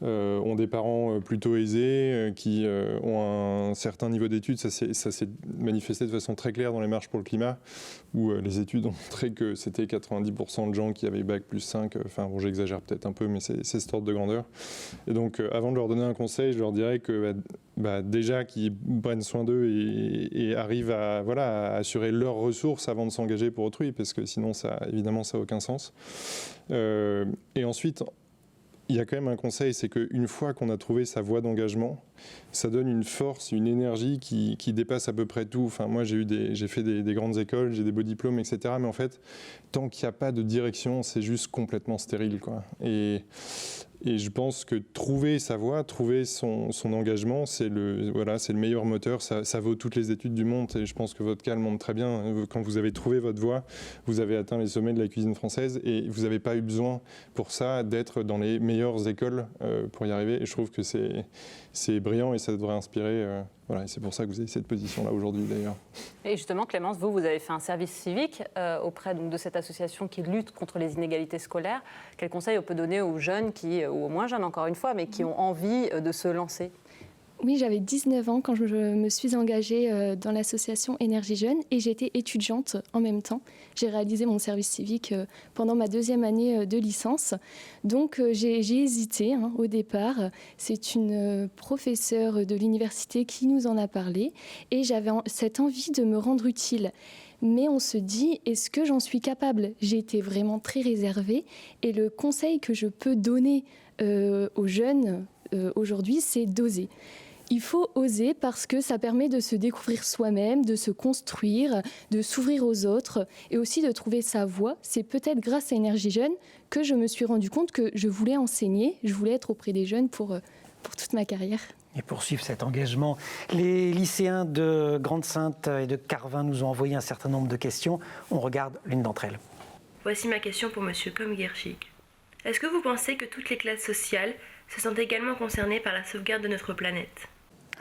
ont des parents plutôt aisés, qui ont un certain niveau d'études. Ça s'est manifesté de façon très claire dans les marches pour le climat, où les études ont montré que c'était 90% de gens qui avaient bac plus 5. Enfin bon, j'exagère peut-être un peu, mais c'est cet ordre de grandeur. Et donc, avant de leur donner un conseil, je leur dirais que déjà qu'ils prennent soin d'eux et arrivent à assurer leurs ressources avant de s'engager pour autrui, parce que sinon, évidemment, ça n'a aucun sens. Et ensuite, il y a quand même un conseil, c'est qu'une fois qu'on a trouvé sa voie d'engagement, ça donne une force, une énergie qui dépasse à peu près tout. Enfin, moi, j'ai fait des grandes écoles, j'ai des beaux diplômes, etc. Mais en fait, tant qu'il n'y a pas de direction, c'est juste complètement stérile, quoi. Et je pense que trouver sa voie, trouver son engagement, c'est le meilleur moteur. Ça vaut toutes les études du monde. Et je pense que votre cas le montre très bien. Quand vous avez trouvé votre voie, vous avez atteint les sommets de la cuisine française et vous n'avez pas eu besoin pour ça d'être dans les meilleures écoles pour y arriver. Et je trouve que c'est brillant et ça devrait inspirer. Et c'est pour ça que vous avez cette position-là aujourd'hui d'ailleurs. Et justement, Clémence, vous avez fait un service civique auprès de cette association qui lutte contre les inégalités scolaires. Quel conseil on peut donner aux jeunes, ou aux moins jeunes encore une fois, mais qui ont envie de se lancer ? Oui, j'avais 19 ans quand je me suis engagée dans l'association Énergie Jeune et j'étais étudiante en même temps. J'ai réalisé mon service civique pendant ma 2e année de licence. Donc j'ai hésité au départ. C'est une professeure de l'université qui nous en a parlé et j'avais cette envie de me rendre utile. Mais on se dit, est-ce que j'en suis capable ? J'ai été vraiment très réservée et le conseil que je peux donner aux jeunes aujourd'hui, c'est d'oser. Il faut oser parce que ça permet de se découvrir soi-même, de se construire, de s'ouvrir aux autres et aussi de trouver sa voie. C'est peut-être grâce à Énergie Jeune que je me suis rendu compte que je voulais enseigner, je voulais être auprès des jeunes pour toute ma carrière. Et poursuivre cet engagement, les lycéens de Grande-Synthe et de Carvin nous ont envoyé un certain nombre de questions. On regarde l'une d'entre elles. Voici ma question pour Monsieur Comguerchic. Est-ce que vous pensez que toutes les classes sociales se sentent également concernées par la sauvegarde de notre planète ?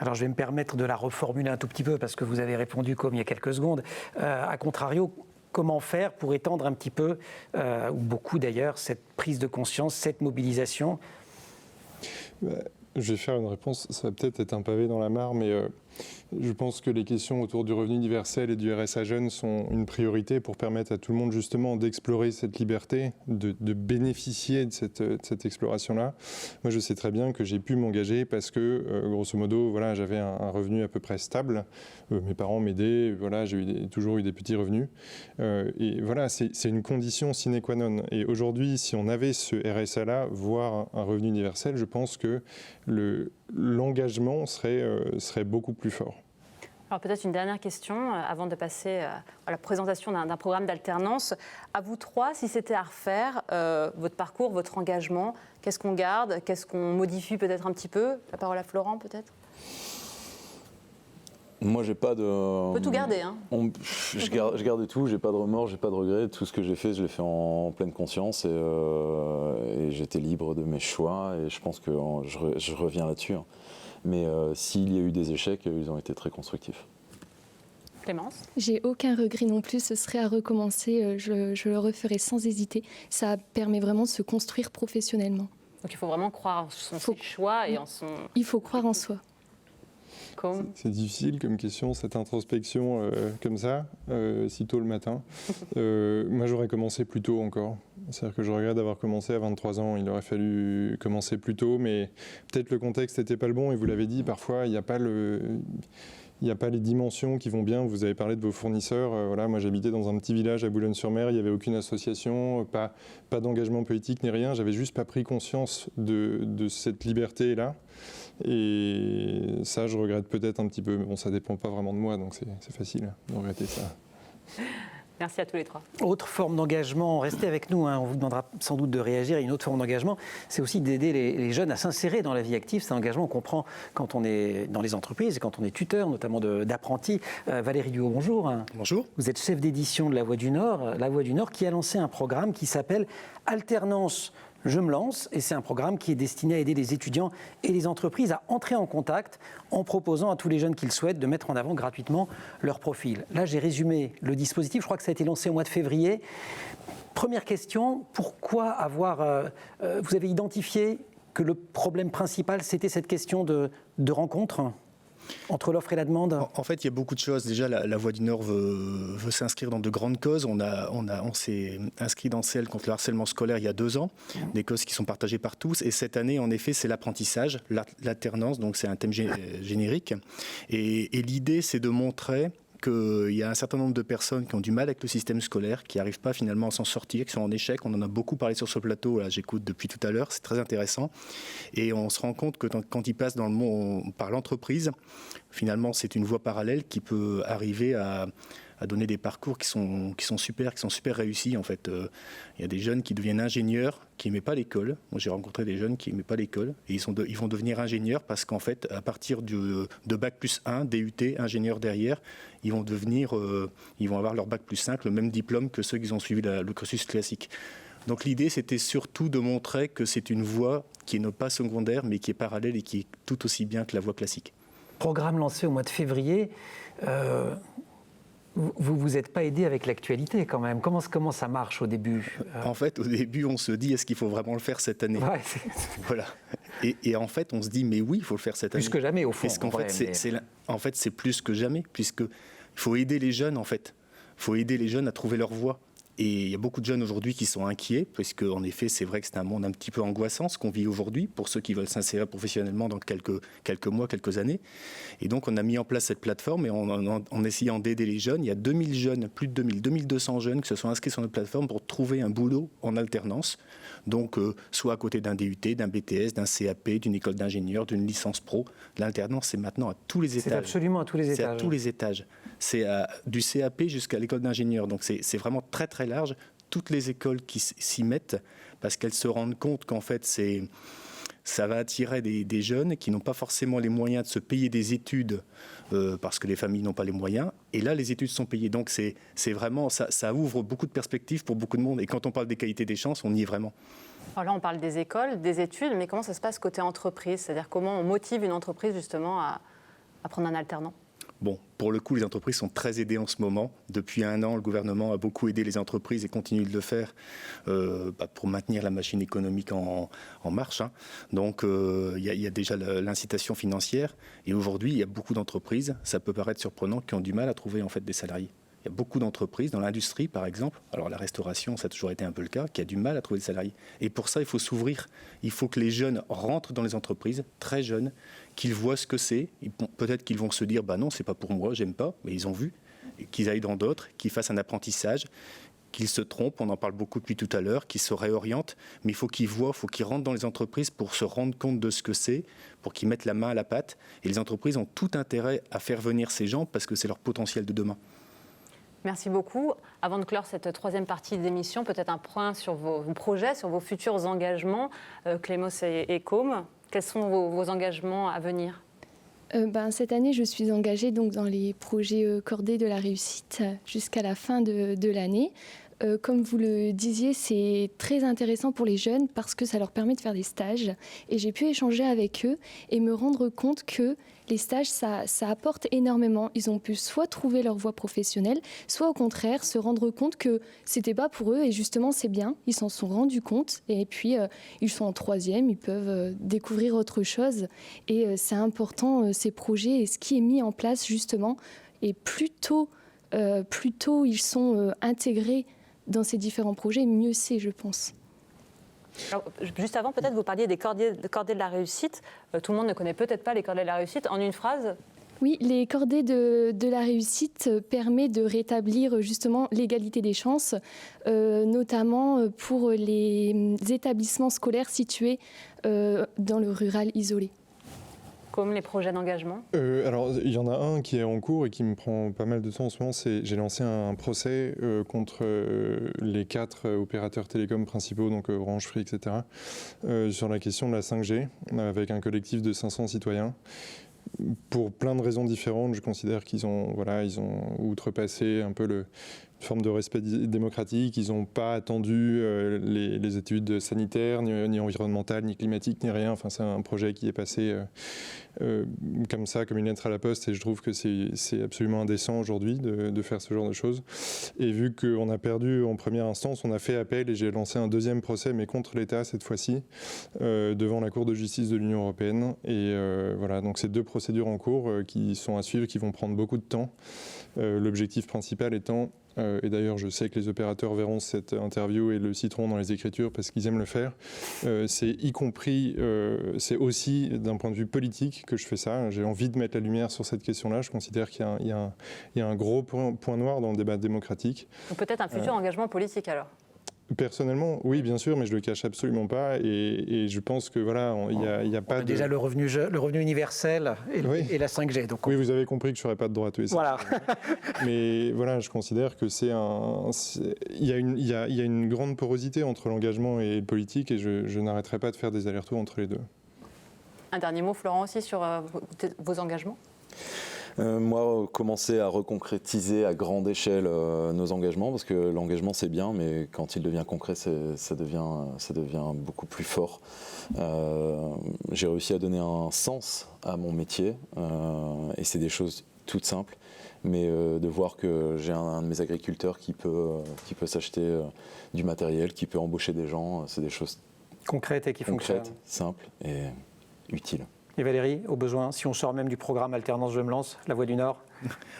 Alors je vais me permettre de la reformuler un tout petit peu parce que vous avez répondu comme il y a quelques secondes. A contrario, comment faire pour étendre un petit peu, ou beaucoup d'ailleurs, cette prise de conscience, cette mobilisation ? Je vais faire une réponse, ça va peut-être être un pavé dans la mare, mais je pense que les questions autour du revenu universel et du RSA jeune sont une priorité pour permettre à tout le monde justement d'explorer cette liberté, de bénéficier de cette exploration-là. Moi, je sais très bien que j'ai pu m'engager parce que, grosso modo, voilà, j'avais un revenu à peu près stable. Mes parents m'aidaient, voilà, j'ai toujours eu des petits revenus. Et voilà, c'est une condition sine qua non. Et aujourd'hui, si on avait ce RSA-là, voire un revenu universel, je pense que l'engagement serait beaucoup plus fort. Alors peut-être une dernière question avant de passer à la présentation d'un programme d'alternance. À vous trois, si c'était à refaire, votre parcours, votre engagement, qu'est-ce qu'on garde, qu'est-ce qu'on modifie peut-être un petit peu ? La parole à Florent peut-être ? Moi, j'ai pas de... On peut tout garder, hein. Je garde tout, j'ai pas de remords, j'ai pas de regrets. Tout ce que j'ai fait, je l'ai fait en pleine conscience et j'étais libre de mes choix et je pense que je reviens là-dessus. Hein. Mais s'il y a eu des échecs, ils ont été très constructifs. Clémence ? J'ai aucun regret non plus, ce serait à recommencer, je le referai sans hésiter. Ça permet vraiment de se construire professionnellement. Donc il faut vraiment croire en ses choix et en son... Il faut croire en soi. C'est difficile comme question, cette introspection comme ça, si tôt le matin. Moi, j'aurais commencé plus tôt encore. C'est-à-dire que je regrette d'avoir commencé à 23 ans. Il aurait fallu commencer plus tôt, mais peut-être le contexte n'était pas le bon. Et vous l'avez dit, parfois, il n'y a pas les dimensions qui vont bien. Vous avez parlé de vos fournisseurs. Voilà, moi, j'habitais dans un petit village à Boulogne-sur-Mer. Il n'y avait aucune association, pas d'engagement politique ni rien. J'avais juste pas pris conscience de cette liberté-là. Et ça, je regrette peut-être un petit peu. Mais bon, ça ne dépend pas vraiment de moi, donc c'est facile de regretter ça. Merci à tous les trois. Autre forme d'engagement, restez avec nous, on vous demandera sans doute de réagir. Une autre forme d'engagement, c'est aussi d'aider les jeunes à s'insérer dans la vie active. C'est un engagement qu'on prend quand on est dans les entreprises et quand on est tuteur, notamment d'apprentis. Valérie Duhaut, bonjour. Bonjour. Vous êtes chef d'édition de La Voix du Nord. La Voix du Nord qui a lancé un programme qui s'appelle Alternance. Je me lance, et c'est un programme qui est destiné à aider les étudiants et les entreprises à entrer en contact en proposant à tous les jeunes qui le souhaitent de mettre en avant gratuitement leur profil. Là, j'ai résumé le dispositif, je crois que ça a été lancé au mois de février. Première question, pourquoi vous avez identifié que le problème principal, c'était cette question de rencontre entre l'offre et la demande? En fait, il y a beaucoup de choses. Déjà, la Voix du Nord veut s'inscrire dans de grandes causes. On s'est inscrit dans celle contre le harcèlement scolaire il y a 2 ans, des causes qui sont partagées par tous. Et cette année, en effet, c'est l'apprentissage, l'alternance, donc c'est un thème générique. Et l'idée, c'est de montrer qu'il y a un certain nombre de personnes qui ont du mal avec le système scolaire, qui n'arrivent pas finalement à s'en sortir, qui sont en échec. On en a beaucoup parlé sur ce plateau, là, j'écoute depuis tout à l'heure, c'est très intéressant. Et on se rend compte que quand ils passent dans le monde par l'entreprise, finalement c'est une voie parallèle qui peut arriver à donner des parcours qui sont super réussis en fait. Il y a des jeunes qui deviennent ingénieurs, qui n'aimaient pas l'école. Moi j'ai rencontré des jeunes qui n'aimaient pas l'école et ils vont devenir ingénieurs parce qu'en fait à partir de Bac+1, DUT, ingénieur derrière, ils vont avoir leur Bac+5, le même diplôme que ceux qui ont suivi le cursus classique. Donc l'idée c'était surtout de montrer que c'est une voie qui n'est pas secondaire mais qui est parallèle et qui est tout aussi bien que la voie classique. Programme lancé au mois de février. Vous vous êtes pas aidé avec l'actualité quand même. Comment ça marche au début? En fait, au début, on se dit est-ce qu'il faut vraiment le faire cette année? Ouais, voilà. Et en fait, on se dit mais oui, il faut le faire cette année. Plus que jamais au fond. Parce qu'en fait, c'est plus que jamais, puisque il faut aider les jeunes en fait. Il faut aider les jeunes à trouver leur voie. Et il y a beaucoup de jeunes aujourd'hui qui sont inquiets, parce qu'en effet, c'est vrai que c'est un monde un petit peu angoissant, ce qu'on vit aujourd'hui, pour ceux qui veulent s'insérer professionnellement dans quelques mois, quelques années. Et donc, on a mis en place cette plateforme, et en essayant d'aider les jeunes, il y a 2000 jeunes, plus de 2200 jeunes qui se sont inscrits sur notre plateforme pour trouver un boulot en alternance. Donc, soit à côté d'un DUT, d'un BTS, d'un CAP, d'une école d'ingénieur, d'une licence pro. L'alternance, c'est maintenant à tous les étages. C'est absolument à tous les étages. C'est à tous les étages. C'est du CAP jusqu'à l'école d'ingénieur. Donc, c'est vraiment très, très large. Toutes les écoles qui s'y mettent, parce qu'elles se rendent compte qu'en fait, ça va attirer des jeunes qui n'ont pas forcément les moyens de se payer des études parce que les familles n'ont pas les moyens. Et là, les études sont payées. Donc, c'est vraiment, ça ouvre beaucoup de perspectives pour beaucoup de monde. Et quand on parle des qualités des chances, on y est vraiment. Alors là, on parle des écoles, des études, mais comment ça se passe côté entreprise? C'est-à-dire comment on motive une entreprise justement à prendre un alternant? Bon, pour le coup, les entreprises sont très aidées en ce moment. Depuis 1 an, le gouvernement a beaucoup aidé les entreprises et continue de le faire pour maintenir la machine économique en marche. Donc, il y a déjà l'incitation financière. Et aujourd'hui, il y a beaucoup d'entreprises, ça peut paraître surprenant, qui ont du mal à trouver en fait des salariés. Il y a beaucoup d'entreprises, dans l'industrie par exemple, alors la restauration, ça a toujours été un peu le cas, qui a du mal à trouver des salariés. Et pour ça, il faut s'ouvrir. Il faut que les jeunes rentrent dans les entreprises, très jeunes, qu'ils voient ce que c'est. Peut-être qu'ils vont se dire, bah non, c'est pas pour moi, j'aime pas, mais ils ont vu. Qu'ils aillent dans d'autres, qu'ils fassent un apprentissage, qu'ils se trompent, on en parle beaucoup depuis tout à l'heure, qu'ils se réorientent, mais il faut qu'ils voient, il faut qu'ils rentrent dans les entreprises pour se rendre compte de ce que c'est, pour qu'ils mettent la main à la pâte. Et les entreprises ont tout intérêt à faire venir ces gens parce que c'est leur potentiel de demain. Merci beaucoup. Avant de clore cette 3e partie d'émission, peut-être un point sur vos projets, sur vos futurs engagements. Clémence et Côme, quels sont vos engagements à venir? Cette année, je suis engagée donc, dans les projets cordés de la réussite jusqu'à la fin de l'année. Comme vous le disiez, c'est très intéressant pour les jeunes parce que ça leur permet de faire des stages. Et j'ai pu échanger avec eux et me rendre compte que les stages, ça apporte énormément. Ils ont pu soit trouver leur voie professionnelle, soit au contraire se rendre compte que c'était pas pour eux et justement c'est bien. Ils s'en sont rendus compte et puis ils sont en 3e, ils peuvent découvrir autre chose. Et c'est important ces projets et ce qui est mis en place justement. Et plus tôt ils sont intégrés dans ces différents projets, mieux c'est, je pense. Alors, juste avant, peut-être, vous parliez des cordées de la réussite. Tout le monde ne connaît peut-être pas les cordées de la réussite. En une phrase ? Oui, les cordées de la réussite permettent de rétablir justement l'égalité des chances, notamment pour les établissements scolaires situés dans le rural isolé. Comme les projets d'engagement ? Alors, il y en a un qui est en cours et qui me prend pas mal de temps en ce moment. J'ai lancé un procès contre les 4 opérateurs télécoms principaux, donc Orange, Free, etc., sur la question de la 5G, avec un collectif de 500 citoyens. Pour plein de raisons différentes, je considère qu'ils ont outrepassé un peu une forme de respect démocratique. Ils n'ont pas attendu les études sanitaires, ni environnementales, ni climatiques, ni rien. Enfin, c'est un projet qui est passé comme ça, comme une lettre à la poste. Et je trouve que c'est absolument indécent aujourd'hui de faire ce genre de choses. Et vu qu'on a perdu en première instance, on a fait appel et j'ai lancé un 2e procès, mais contre l'État cette fois-ci, devant la Cour de justice de l'Union européenne. Et voilà, donc c'est 2 procédures en cours qui sont à suivre, qui vont prendre beaucoup de temps. L'objectif principal étant, et d'ailleurs je sais que les opérateurs verront cette interview et le citeront dans les écritures parce qu'ils aiment le faire, c'est aussi d'un point de vue politique que je fais ça. J'ai envie de mettre la lumière sur cette question-là. Je considère qu'il y a un gros point noir dans le débat démocratique. Donc peut-être un futur engagement politique alors ? Personnellement, oui, bien sûr, mais je le cache absolument pas. Et je pense que voilà, il y a pas de... Déjà le revenu universel et la 5G. Donc oui, vous avez compris que je serais pas de droite. Oui, voilà. Mais voilà, je considère que il y a une grande porosité entre l'engagement et le politique, et je n'arrêterai pas de faire des allers-retours entre les deux. Un dernier mot, Florent, aussi sur vos engagements ? Moi, commencer à reconcrétiser à grande échelle nos engagements, parce que l'engagement c'est bien, mais quand il devient concret, ça devient beaucoup plus fort. J'ai réussi à donner un sens à mon métier, et c'est des choses toutes simples, mais de voir que j'ai un de mes agriculteurs qui peut s'acheter du matériel, qui peut embaucher des gens, c'est des choses concrètes et qui fonctionnent. Simples et utiles. Et Valérie, au besoin, si on sort même du programme Alternance Je me lance, La Voix du Nord ?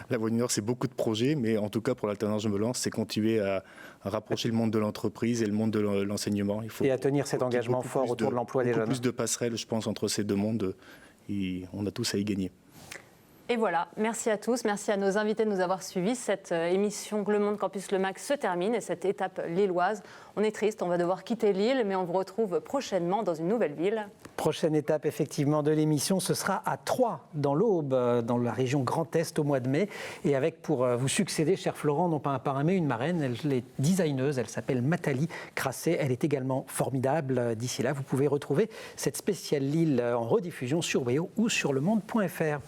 La Voix du Nord, c'est beaucoup de projets, mais en tout cas pour l'Alternance Je me lance, c'est continuer à rapprocher le monde de l'entreprise et le monde de l'enseignement. Et à tenir cet engagement fort autour de l'emploi des jeunes. Plus de passerelles, je pense, entre ces deux mondes. On a tous à y gagner. Et voilà, merci à tous, merci à nos invités de nous avoir suivis. Cette émission Le Monde Campus Le Mag se termine et cette étape lilloise, on est triste, on va devoir quitter Lille, mais on vous retrouve prochainement dans une nouvelle ville. Prochaine étape effectivement de l'émission, ce sera à Troyes, dans l'Aube, dans la région Grand Est au mois de mai. Et avec pour vous succéder, cher Florent, non pas un parrain mais une marraine, elle est designeuse, elle s'appelle Nathalie Crasset, elle est également formidable. D'ici là, vous pouvez retrouver cette spéciale Lille en rediffusion sur Wéo ou sur lemonde.fr.